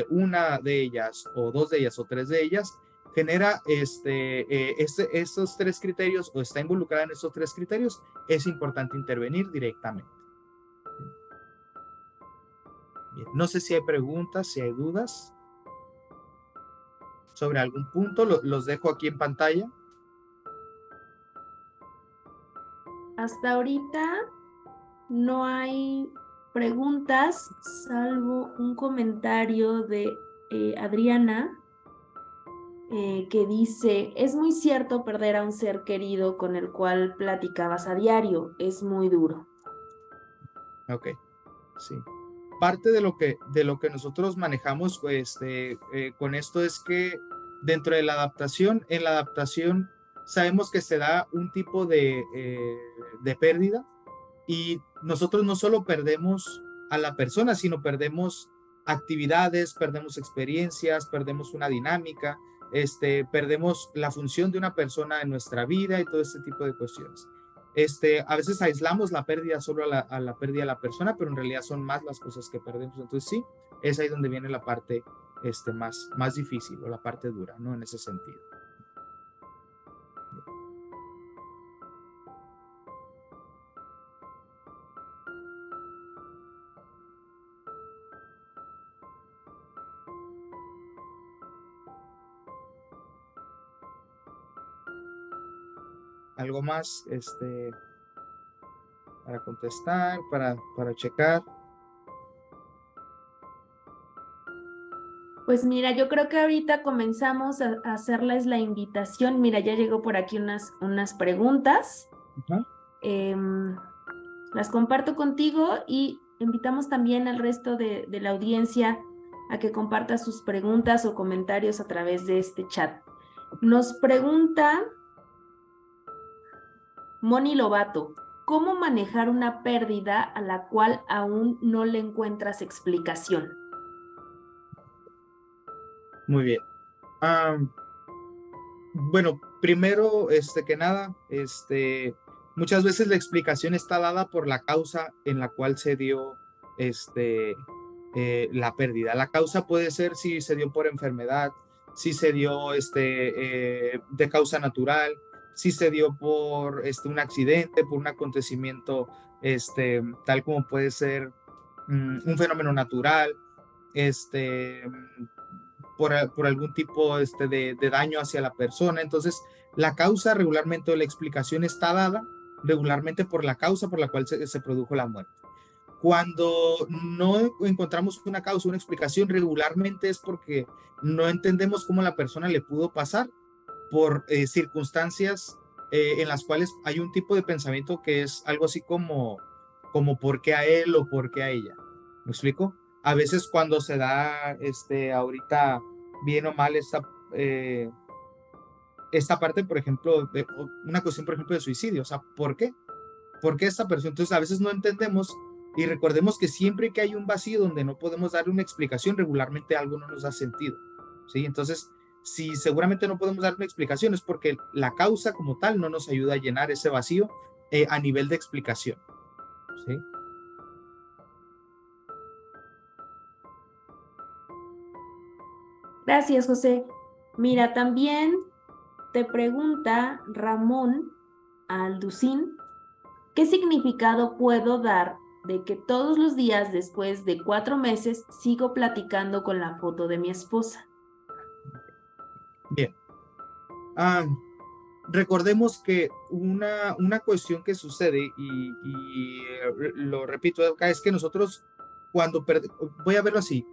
una de ellas o dos de ellas o tres de ellas, genera estos tres criterios o está involucrada en estos tres criterios, es importante intervenir directamente. Bien. No sé si hay preguntas, si hay dudas sobre algún punto, los dejo aquí en pantalla. Hasta ahorita no hay preguntas, salvo un comentario de Adriana, que dice: es muy cierto perder a un ser querido con el cual platicabas a diario, es muy duro. Ok, sí. Parte de lo que nosotros manejamos con esto es que dentro de la adaptación, en la adaptación sabemos que se da un tipo de pérdida y nosotros no solo perdemos a la persona, sino perdemos actividades, perdemos experiencias, perdemos una dinámica, perdemos la función de una persona en nuestra vida y todo este tipo de cuestiones. A veces aislamos la pérdida solo a la pérdida de la persona, pero en realidad son más las cosas que perdemos. Entonces sí, es ahí donde viene la parte más difícil o la parte dura, ¿no? En ese sentido. ¿Algo más para contestar, para checar? Pues mira, yo creo que ahorita comenzamos a hacerles la invitación. Mira, ya llegó por aquí unas preguntas. Uh-huh. Las comparto contigo y invitamos también al resto de la audiencia a que comparta sus preguntas o comentarios a través de este chat. Nos pregunta Moni Lobato: ¿cómo manejar una pérdida a la cual aún no le encuentras explicación? Muy bien. Bueno, primero, que nada, Muchas veces la explicación está dada por la causa en la cual se dio la pérdida. La causa puede ser si se dio por enfermedad, si se dio de causa natural, si se dio por un accidente, por un acontecimiento tal como puede ser un fenómeno natural, este, por algún tipo de daño hacia la persona. Entonces, la causa regularmente o la explicación está dada regularmente por la causa por la cual se produjo la muerte. Cuando no encontramos una causa, una explicación, regularmente es porque no entendemos cómo la persona le pudo pasar por circunstancias en las cuales hay un tipo de pensamiento que es algo así como por qué a él o por qué a ella. ¿Me explico? A veces cuando se da ahorita bien o mal esta parte, por ejemplo, de una cuestión, por ejemplo, de suicidio. O sea, ¿por qué? ¿Por qué esta persona? Entonces, a veces no entendemos y recordemos que siempre que hay un vacío donde no podemos darle una explicación, regularmente algo no nos da sentido. ¿Sí? Entonces, si seguramente no podemos dar una explicación es porque la causa como tal no nos ayuda a llenar ese vacío a nivel de explicación. ¿Sí? Gracias, José. Mira, también te pregunta Ramón Alducín, ¿qué significado puedo dar de que todos los días después de 4 meses sigo platicando con la foto de mi esposa? Bien. Ah, recordemos que una cuestión que sucede, lo repito acá, es que nosotros voy a verlo así,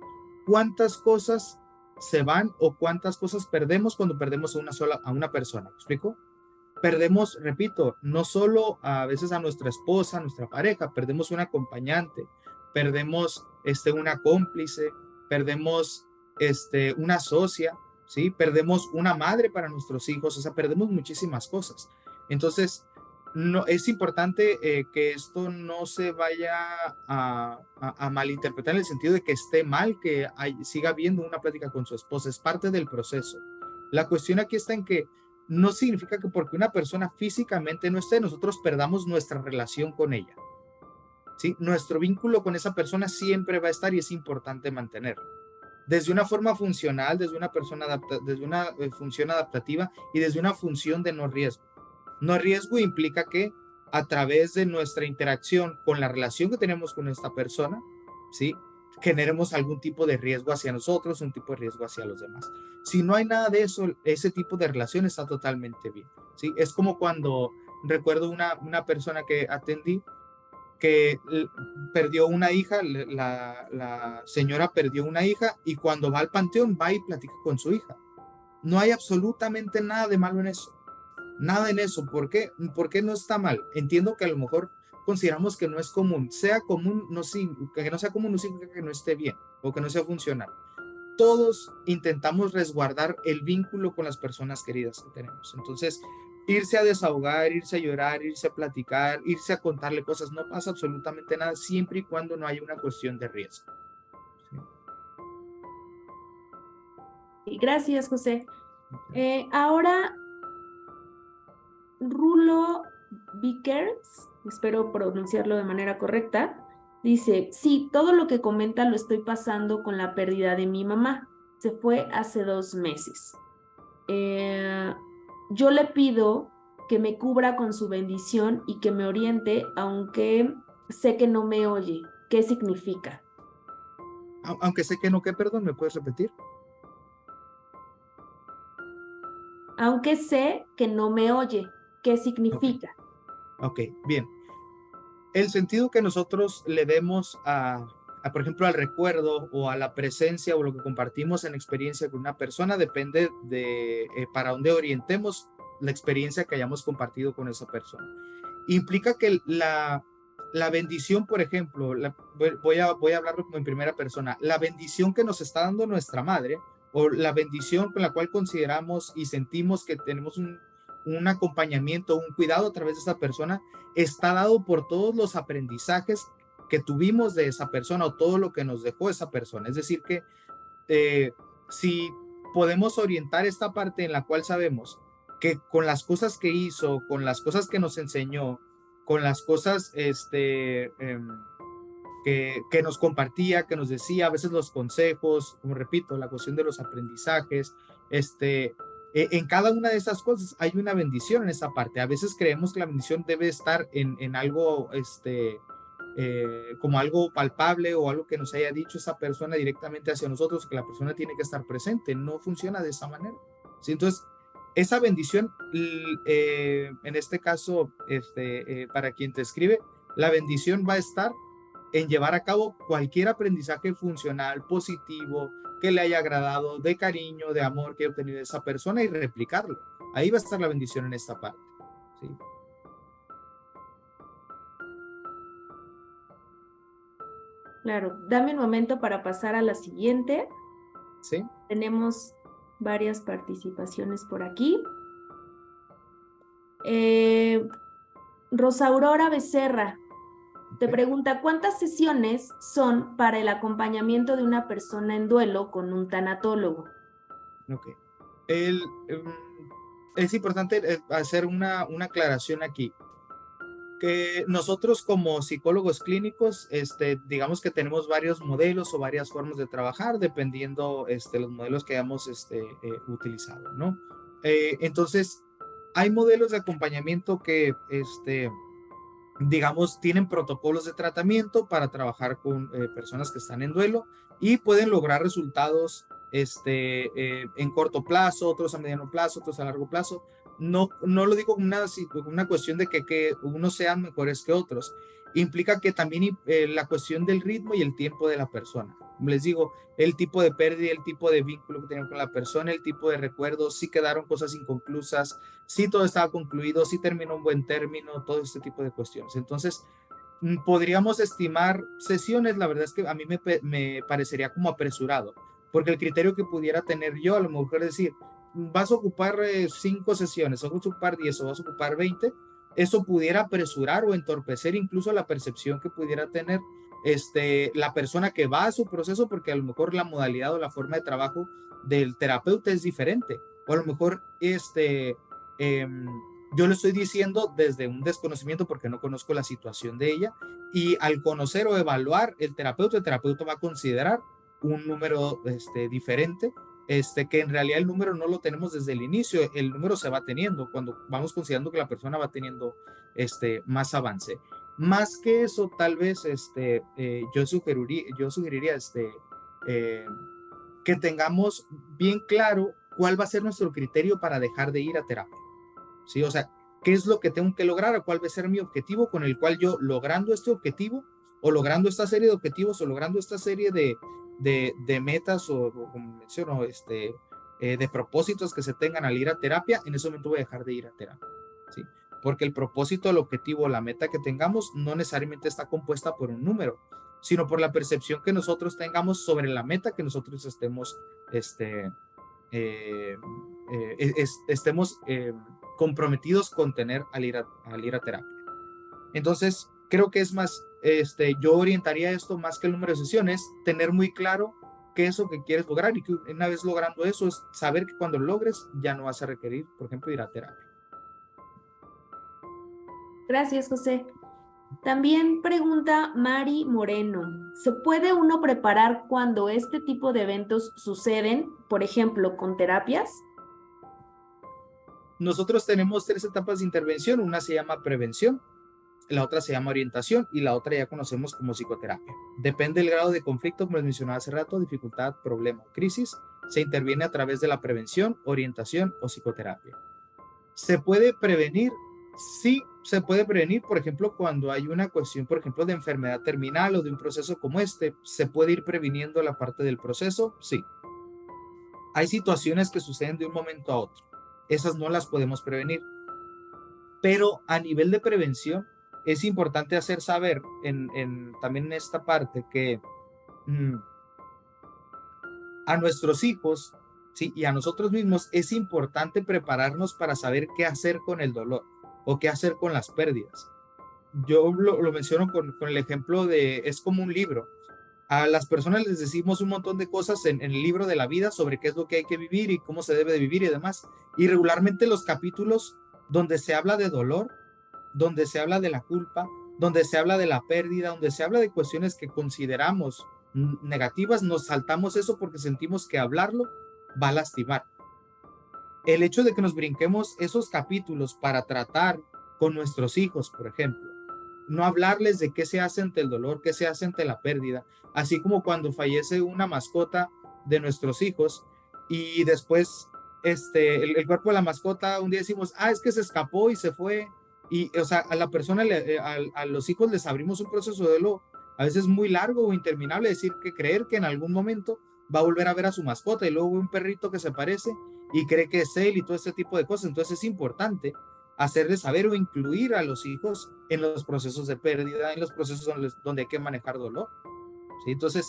¿cuántas cosas se van o cuántas cosas perdemos cuando perdemos a una persona? ¿Me explico? Perdemos, repito, no solo a veces a nuestra esposa, a nuestra pareja, perdemos un acompañante, perdemos una cómplice, perdemos una socia, ¿sí? Perdemos una madre para nuestros hijos, o sea, perdemos muchísimas cosas. Entonces, no, es importante que esto no se vaya a malinterpretar en el sentido de que esté mal que siga habiendo una plática con su esposa, es parte del proceso. La cuestión aquí está en que no significa que porque una persona físicamente no esté, nosotros perdamos nuestra relación con ella. ¿Sí? Nuestro vínculo con esa persona siempre va a estar y es importante mantenerlo. Desde una forma funcional, desde una función adaptativa y desde una función de no riesgo. No riesgo implica que a través de nuestra interacción con la relación que tenemos con esta persona, ¿sí? Generemos algún tipo de riesgo hacia nosotros, un tipo de riesgo hacia los demás. Si no hay nada de eso, ese tipo de relación está totalmente bien, ¿sí? Es como cuando recuerdo una persona que atendí que perdió una hija, la señora perdió una hija y cuando va al panteón va y platica con su hija. No hay absolutamente nada de malo en eso. Nada en eso. ¿Por qué? ¿Por qué no está mal? Entiendo que a lo mejor consideramos que no es común. Sea común, no, que no sea común no significa que no esté bien o que no sea funcional. Todos intentamos resguardar el vínculo con las personas queridas que tenemos. Entonces, irse a desahogar, irse a llorar, irse a platicar, irse a contarle cosas, no pasa absolutamente nada siempre y cuando no haya una cuestión de riesgo. ¿Sí? Gracias, José. Ahora, Rulo Vickers, espero pronunciarlo de manera correcta, dice, sí, todo lo que comenta lo estoy pasando con la pérdida de mi mamá. Se fue hace 2 meses. Yo le pido que me cubra con su bendición y que me oriente, aunque sé que no me oye. ¿Qué significa? Aunque sé que no, ¿qué? Perdón, ¿me puedes repetir? Aunque sé que no me oye. ¿Qué significa? Ok, bien. El sentido que nosotros le demos por ejemplo, al recuerdo o a la presencia o lo que compartimos en experiencia con una persona depende de para dónde orientemos la experiencia que hayamos compartido con esa persona. Implica que la bendición, por ejemplo, voy a hablarlo como en primera persona, la bendición que nos está dando nuestra madre o la bendición con la cual consideramos y sentimos que tenemos un acompañamiento, un cuidado a través de esa persona, está dado por todos los aprendizajes que tuvimos de esa persona o todo lo que nos dejó esa persona. Es decir, que si podemos orientar esta parte en la cual sabemos que con las cosas que hizo, con las cosas que nos enseñó, con las cosas que nos compartía, que nos decía, a veces los consejos, como repito, la cuestión de los aprendizajes, en cada una de esas cosas hay una bendición en esa parte. A veces creemos que la bendición debe estar en algo, como algo palpable o algo que nos haya dicho esa persona directamente hacia nosotros, que la persona tiene que estar presente. No funciona de esa manera. ¿Sí? Entonces, esa bendición, en este caso, para quien te escribe, la bendición va a estar en llevar a cabo cualquier aprendizaje funcional, positivo, que le haya agradado, de cariño, de amor que haya obtenido de esa persona y replicarlo. Ahí va a estar la bendición en esta parte. ¿Sí? Claro, dame un momento para pasar a la siguiente. ¿Sí? Tenemos varias participaciones por aquí. Rosa Aurora Becerra te pregunta, ¿cuántas sesiones son para el acompañamiento de una persona en duelo con un tanatólogo? Ok. Es importante hacer una aclaración aquí. Que nosotros como psicólogos clínicos, digamos que tenemos varios modelos o varias formas de trabajar dependiendo los modelos que hayamos utilizado, ¿no? Entonces, hay modelos de acompañamiento que, digamos, tienen protocolos de tratamiento para trabajar con personas que están en duelo y pueden lograr resultados en corto plazo, otros a mediano plazo, otros a largo plazo. No lo digo como una cuestión de que unos sean mejores que otros. Implica que también la cuestión del ritmo y el tiempo de la persona. Como les digo, el tipo de pérdida, el tipo de vínculo que tenían con la persona, el tipo de recuerdos, si quedaron cosas inconclusas, si todo estaba concluido, si terminó un buen término, todo este tipo de cuestiones. Entonces, podríamos estimar sesiones, la verdad es que a mí me parecería como apresurado, porque el criterio que pudiera tener yo, a lo mejor decir, vas a ocupar 5 sesiones, vas a ocupar 10 o vas a ocupar 20, eso pudiera apresurar o entorpecer incluso la percepción que pudiera tener la persona que va a su proceso, porque a lo mejor la modalidad o la forma de trabajo del terapeuta es diferente, o a lo mejor yo le estoy diciendo desde un desconocimiento porque no conozco la situación de ella, y al conocer o evaluar el terapeuta va a considerar un número diferente, que en realidad el número no lo tenemos desde el inicio, el número se va teniendo cuando vamos considerando que la persona va teniendo más avance. Más que eso, tal vez yo sugeriría que tengamos bien claro cuál va a ser nuestro criterio para dejar de ir a terapia. ¿Sí? O sea, ¿qué es lo que tengo que lograr? ¿O cuál va a ser mi objetivo con el cual yo, logrando este objetivo, o logrando esta serie de objetivos, o logrando esta serie de metas, o como menciono, de propósitos que se tengan al ir a terapia, en ese momento voy a dejar de ir a terapia? ¿Sí? Porque el propósito, el objetivo, la meta que tengamos no necesariamente está compuesta por un número, sino por la percepción que nosotros tengamos sobre la meta que nosotros estemos estemos comprometidos con tener al ir a terapia. Entonces, creo que es más, yo orientaría esto más que el número de sesiones, tener muy claro qué es lo que quieres lograr, y que una vez logrando eso, es saber que cuando logres ya no vas a requerir, por ejemplo, ir a terapia. Gracias, José. También pregunta Mari Moreno, ¿se puede uno preparar cuando este tipo de eventos suceden, por ejemplo, con terapias? Nosotros tenemos 3 etapas de intervención, una se llama prevención, la otra se llama orientación y la otra ya conocemos como psicoterapia. Depende del grado de conflicto, como les mencionaba hace rato, dificultad, problema o crisis, se interviene a través de la prevención, orientación o psicoterapia. ¿Se puede prevenir? Sí, se puede prevenir, por ejemplo, cuando hay una cuestión, por ejemplo, de enfermedad terminal o de un proceso como ¿se puede ir previniendo la parte del proceso? Sí. Hay situaciones que suceden de un momento a otro. Esas no las podemos prevenir. Pero a nivel de prevención, es importante hacer saber también en esta parte que a nuestros hijos, ¿sí? Y a nosotros mismos es importante prepararnos para saber qué hacer con el dolor o qué hacer con las pérdidas. Yo lo menciono con el ejemplo es como un libro. A las personas les decimos un montón de cosas en el libro de la vida sobre qué es lo que hay que vivir y cómo se debe de vivir y demás. Y regularmente los capítulos donde se habla de dolor donde se habla de la culpa, donde se habla de la pérdida, donde se habla de cuestiones que consideramos negativas, nos saltamos eso porque sentimos que hablarlo va a lastimar. El hecho de que nos brinquemos esos capítulos para tratar con nuestros hijos, por ejemplo, no hablarles de qué se hace ante el dolor, qué se hace ante la pérdida, así como cuando fallece una mascota de nuestros hijos y después el cuerpo de la mascota, un día decimos, es que se escapó y se fue, y o sea, a la persona, a los hijos les abrimos un proceso de duelo a veces muy largo o interminable, decir que creer que en algún momento va a volver a ver a su mascota y luego ve un perrito que se parece y cree que es él y todo este tipo de cosas. Entonces es importante hacerles saber o incluir a los hijos en los procesos de pérdida, en los procesos donde hay que manejar dolor. ¿Sí? Entonces,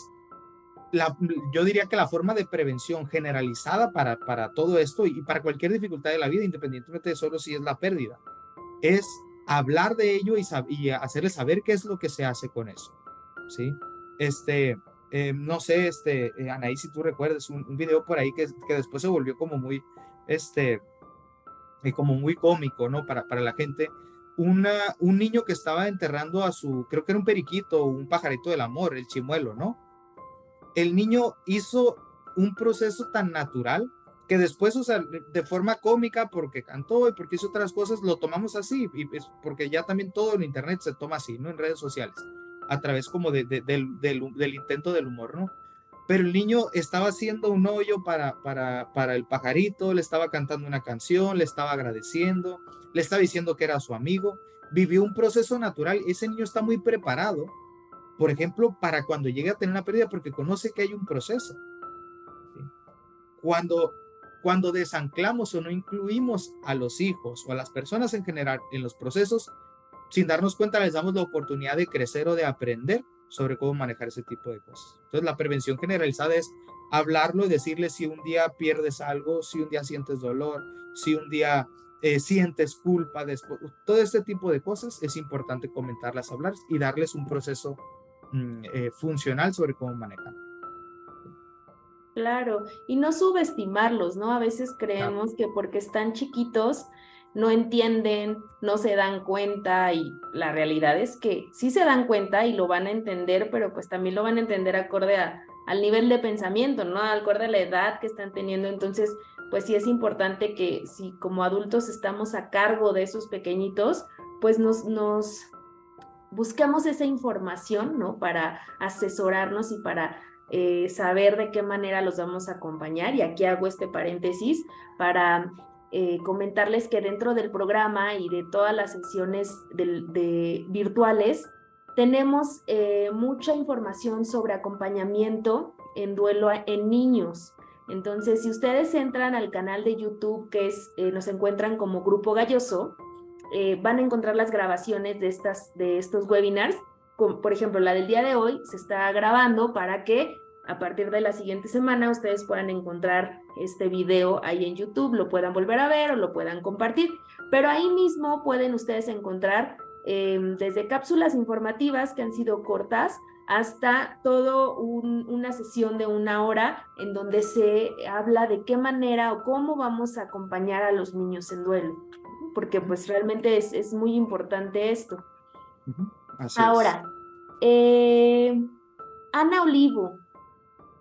yo diría que la forma de prevención generalizada para todo esto y para cualquier dificultad de la vida, independientemente de solo si es la pérdida, es hablar de ello y hacerles saber qué es lo que se hace con eso. ¿Sí? No sé, Anaí, si tú recuerdas un video por ahí que después se volvió como muy cómico, ¿no? Para la gente. Un niño que estaba enterrando creo que era un periquito, un pajarito del amor, el chimuelo, ¿no? El niño hizo un proceso tan natural que después, o sea, de forma cómica, porque cantó y porque hizo otras cosas, lo tomamos así, y porque ya también todo en internet se toma así, ¿no? En redes sociales, a través como del intento del humor, ¿no? Pero el niño estaba haciendo un hoyo para el pajarito, le estaba cantando una canción, le estaba agradeciendo, le estaba diciendo que era su amigo, vivió un proceso natural. Ese niño está muy preparado, por ejemplo, para cuando llegue a tener una pérdida, porque conoce que hay un proceso. ¿Sí? Cuando desanclamos o no incluimos a los hijos o a las personas en general en los procesos, sin darnos cuenta les damos la oportunidad de crecer o de aprender sobre cómo manejar ese tipo de cosas. Entonces la prevención generalizada es hablarlo y decirle si un día pierdes algo, si un día sientes dolor, si un día sientes culpa, después, todo este tipo de cosas es importante comentarlas, hablar y darles un proceso funcional sobre cómo manejar. Claro, y no subestimarlos, ¿no? A veces Claro. creemos que porque están chiquitos no entienden, no se dan cuenta y la realidad es que sí se dan cuenta y lo van a entender, pero pues también lo van a entender acorde al nivel de pensamiento, ¿no? Acorde a la edad que están teniendo. Entonces, pues sí es importante que si como adultos estamos a cargo de esos pequeñitos, pues nos buscamos esa información, ¿no? Para asesorarnos y para saber de qué manera los vamos a acompañar. Y aquí hago este paréntesis para comentarles que dentro del programa y de todas las sesiones virtuales, tenemos mucha información sobre acompañamiento en duelo en niños. Entonces, si ustedes entran al canal de YouTube, que nos encuentran como Grupo Galloso, van a encontrar las grabaciones de estos webinars. Por ejemplo, la del día de hoy se está grabando para que a partir de la siguiente semana ustedes puedan encontrar este video ahí en YouTube, lo puedan volver a ver o lo puedan compartir. Pero ahí mismo pueden ustedes encontrar desde cápsulas informativas que han sido cortas hasta todo una sesión de 1 hora en donde se habla de qué manera o cómo vamos a acompañar a los niños en duelo, porque pues realmente es muy importante esto. Así es. Ahora, Ana Olivo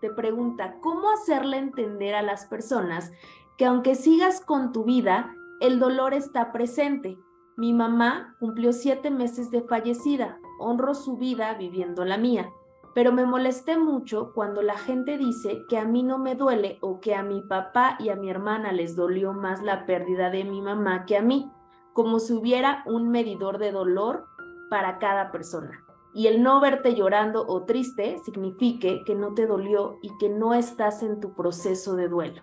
te pregunta, ¿cómo hacerle entender a las personas que aunque sigas con tu vida, el dolor está presente? Mi mamá cumplió 7 meses de fallecida, honro su vida viviendo la mía, pero me molesté mucho cuando la gente dice que a mí no me duele o que a mi papá y a mi hermana les dolió más la pérdida de mi mamá que a mí, como si hubiera un medidor de dolor para cada persona. Y el no verte llorando o triste signifique que no te dolió y que no estás en tu proceso de duelo.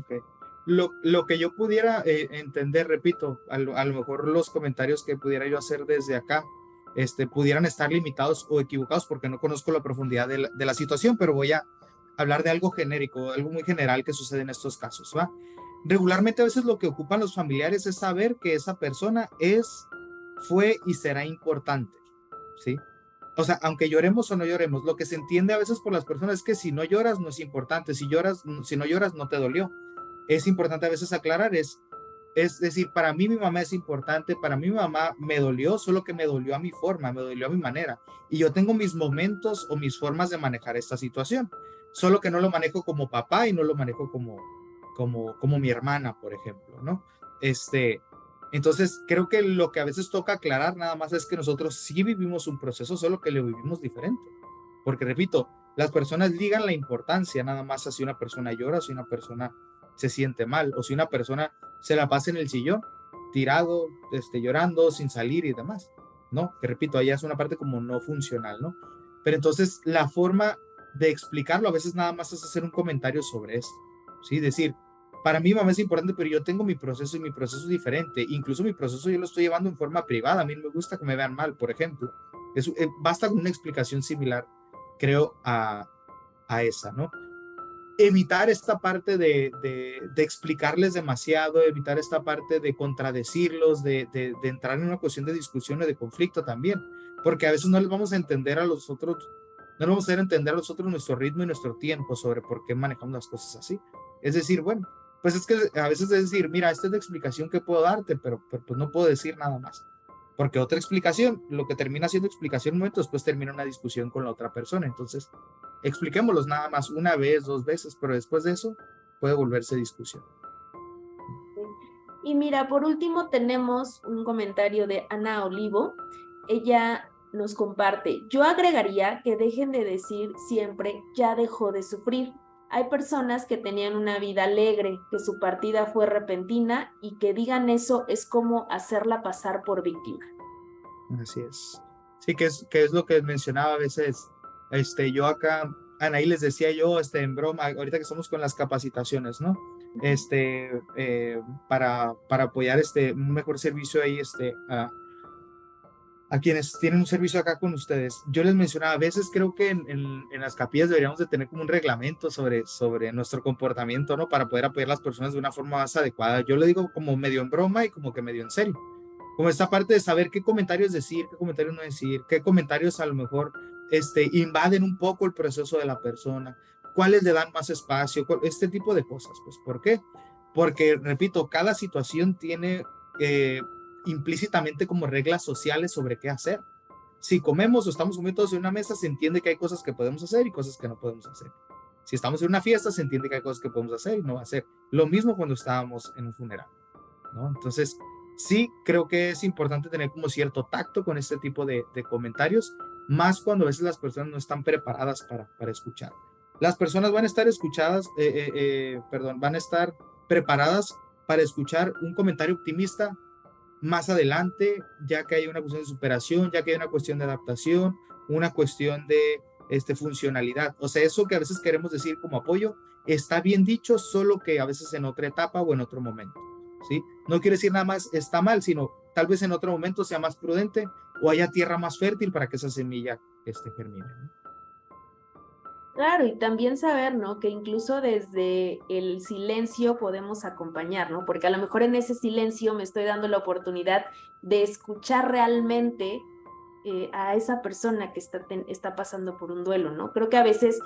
Okay. Lo que yo pudiera entender, repito, a lo mejor los comentarios que pudiera yo hacer desde acá, pudieran estar limitados o equivocados porque no conozco la profundidad de la situación, pero voy a hablar de algo genérico, algo muy general que sucede en estos casos, ¿va? Regularmente a veces lo que ocupan los familiares es saber que esa persona fue y será importante, ¿sí? O sea, aunque lloremos o no lloremos, lo que se entiende a veces por las personas es que si no lloras no es importante, si no lloras no te dolió. Es importante a veces aclarar, Es decir, para mí mi mamá es importante, para mí mi mamá me dolió, solo que me dolió a mi forma, me dolió a mi manera. Y yo tengo mis momentos o mis formas de manejar esta situación, solo que no lo manejo como papá y no lo manejo como mi hermana, por ejemplo, ¿no? Entonces, creo que lo que a veces toca aclarar nada más es que nosotros sí vivimos un proceso, solo que lo vivimos diferente. Porque, repito, las personas ligan la importancia nada más a si una persona llora, si una persona se siente mal, o si una persona se la pasa en el sillón, tirado, llorando, sin salir y demás, ¿no? Que repito, allá es una parte como no funcional, ¿no? Pero entonces la forma de explicarlo a veces nada más es hacer un comentario sobre esto, ¿sí? Decir, para mí mamá es importante, pero yo tengo mi proceso y mi proceso es diferente. Incluso mi proceso yo lo estoy llevando en forma privada. A mí no me gusta que me vean mal, por ejemplo. Basta con una explicación similar, creo, a esa, ¿no? Evitar esta parte de explicarles demasiado, evitar esta parte de contradecirlos, de entrar en una cuestión de discusión o de conflicto también, porque a veces no les vamos a entender a los otros, no les vamos a hacer entender a los otros nuestro ritmo y nuestro tiempo sobre por qué manejamos las cosas así. Es decir, bueno, pues es que a veces es decir, mira, esta es la explicación que puedo darte, pero pues no puedo decir nada más. Porque otra explicación, lo que termina siendo explicación un momento, después termina una discusión con la otra persona. Entonces, expliquémoslos nada más una vez, dos veces, pero después de eso puede volverse discusión. Y mira, por último tenemos un comentario de Ana Olivo. Ella nos comparte, yo agregaría que dejen de decir siempre, ya dejó de sufrir. Hay personas que tenían una vida alegre, que su partida fue repentina y que digan eso es como hacerla pasar por víctima. Así es. Sí, que es lo que mencionaba a veces, yo acá, Anaí les decía yo, en broma, ahorita que estamos con las capacitaciones, ¿no? Para apoyar un mejor servicio ahí, a quienes tienen un servicio acá con ustedes. Yo les mencionaba, a veces creo que en las capillas deberíamos de tener como un reglamento sobre nuestro comportamiento, ¿no? Para poder apoyar a las personas de una forma más adecuada. Yo le digo como medio en broma y como que medio en serio. Como esta parte de saber qué comentarios decir, qué comentarios no decir, qué comentarios a lo mejor invaden un poco el proceso de la persona, cuáles le dan más espacio, este tipo de cosas. Pues, ¿por qué? Porque, repito, cada situación tiene implícitamente como reglas sociales sobre qué hacer. Si comemos o estamos comiendo todos en una mesa, se entiende que hay cosas que podemos hacer y cosas que no podemos hacer. Si estamos en una fiesta, se entiende que hay cosas que podemos hacer y no hacer. Lo mismo cuando estábamos en un funeral, ¿no? Entonces, sí creo que es importante tener como cierto tacto con este tipo de comentarios, más cuando a veces las personas no están preparadas para escuchar. Las personas van a estar van a estar preparadas para escuchar un comentario optimista más adelante, ya que hay una cuestión de superación, ya que hay una cuestión de adaptación, una cuestión de funcionalidad. O sea, eso que a veces queremos decir como apoyo, está bien dicho, solo que a veces en otra etapa o en otro momento, ¿sí? No quiere decir nada más está mal, sino tal vez en otro momento sea más prudente o haya tierra más fértil para que esa semilla germine, ¿no? Claro, y también saber, ¿no? Que incluso desde el silencio podemos acompañar, ¿no? Porque a lo mejor en ese silencio me estoy dando la oportunidad de escuchar realmente a esa persona que está pasando por un duelo, ¿no? Creo que a veces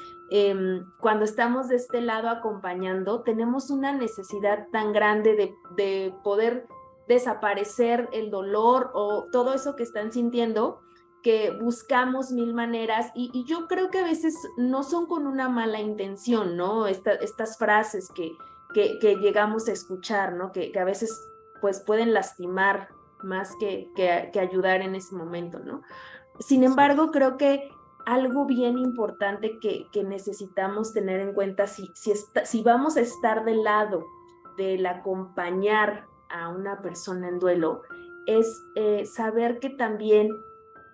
cuando estamos de este lado acompañando, tenemos una necesidad tan grande de poder desaparecer el dolor o todo eso que están sintiendo, que buscamos mil maneras y yo creo que a veces no son con una mala intención, ¿no? Estas frases que llegamos a escuchar, ¿no? Que a veces pues pueden lastimar más que ayudar en ese momento, ¿no? Sin Sí. embargo, creo que algo bien importante que necesitamos tener en cuenta si vamos a estar del lado del acompañar a una persona en duelo, es saber que también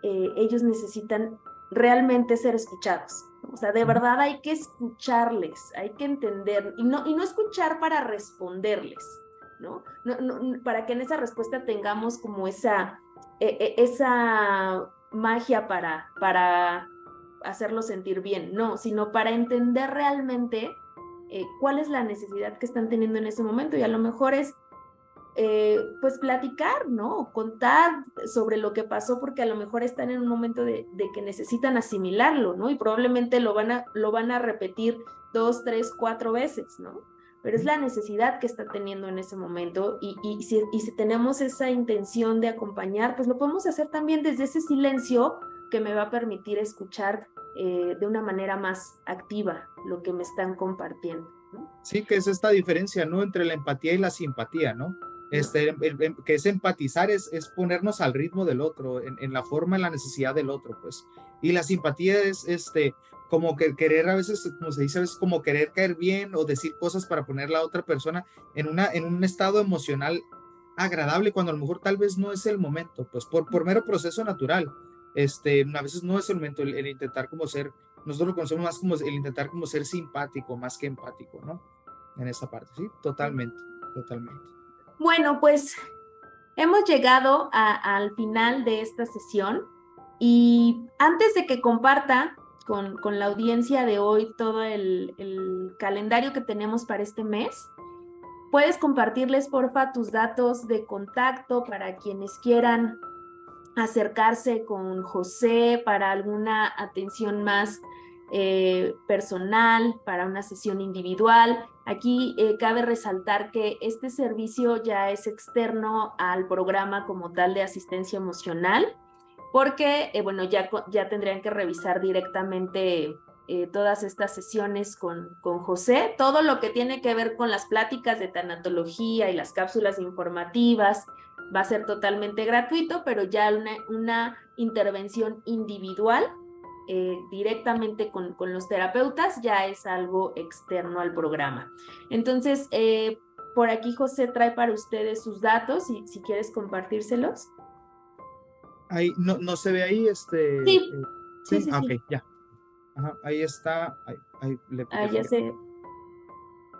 ellos necesitan realmente ser escuchados. O sea, de verdad hay que escucharles, hay que entender, y no escuchar para responderles, ¿no? Para que en esa respuesta tengamos como esa magia para hacerlo sentir bien, no, sino para entender realmente cuál es la necesidad que están teniendo en ese momento y a lo mejor es pues platicar, ¿no? Contar sobre lo que pasó porque a lo mejor están en un momento de que necesitan asimilarlo, ¿no? Y probablemente lo van a repetir 2, 3, 4 veces, ¿no? pero es la necesidad que está teniendo en ese momento y si tenemos esa intención de acompañar, pues lo podemos hacer también desde ese silencio que me va a permitir escuchar de una manera más activa lo que me están compartiendo, ¿no? Sí, que es esta diferencia, ¿no? Entre la empatía y la simpatía, ¿no? Que es empatizar, es ponernos al ritmo del otro, en la forma, en la necesidad del otro, pues. Y la simpatía es, como que querer a veces, como se dice, a veces como querer caer bien o decir cosas para poner a la otra persona en un estado emocional agradable, cuando a lo mejor tal vez no es el momento, pues por mero proceso natural. A veces no es el momento, el intentar como ser, nosotros lo conocemos más como el intentar como ser simpático, más que empático, ¿no? En esa parte, sí, totalmente, totalmente. Bueno, pues hemos llegado al final de esta sesión y antes de que comparta con la audiencia de hoy todo el calendario que tenemos para este mes, puedes compartirles, porfa, tus datos de contacto para quienes quieran acercarse con José para alguna atención más personal, para una sesión individual. Aquí cabe resaltar que este servicio ya es externo al programa como tal de asistencia emocional, porque, bueno, ya tendrían que revisar directamente todas estas sesiones con José, todo lo que tiene que ver con las pláticas de tanatología y las cápsulas informativas va a ser totalmente gratuito, pero ya una intervención individual directamente con los terapeutas ya es algo externo al programa. Entonces, por aquí José trae para ustedes sus datos y si quieres compartírselos. Ahí, no se ve ahí, Sí, sí, sí, sí, ok, sí. ya. Ajá, ahí está, ahí Ah, ya sé.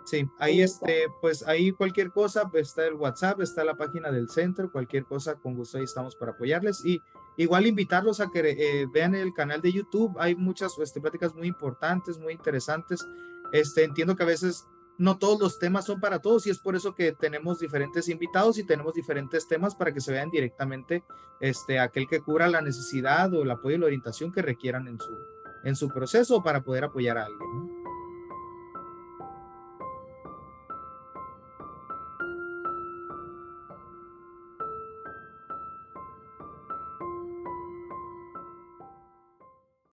Sí, Ahí ahí está. pues ahí cualquier cosa, pues está el WhatsApp, está la página del centro, cualquier cosa, con gusto ahí estamos para apoyarles. Y igual invitarlos a que vean el canal de YouTube, hay muchas pláticas muy importantes, muy interesantes. Entiendo que a veces no todos los temas son para todos y es por eso que tenemos diferentes invitados y tenemos diferentes temas para que se vean directamente aquel que cubra la necesidad o el apoyo y la orientación que requieran en su proceso para poder apoyar a alguien, ¿no?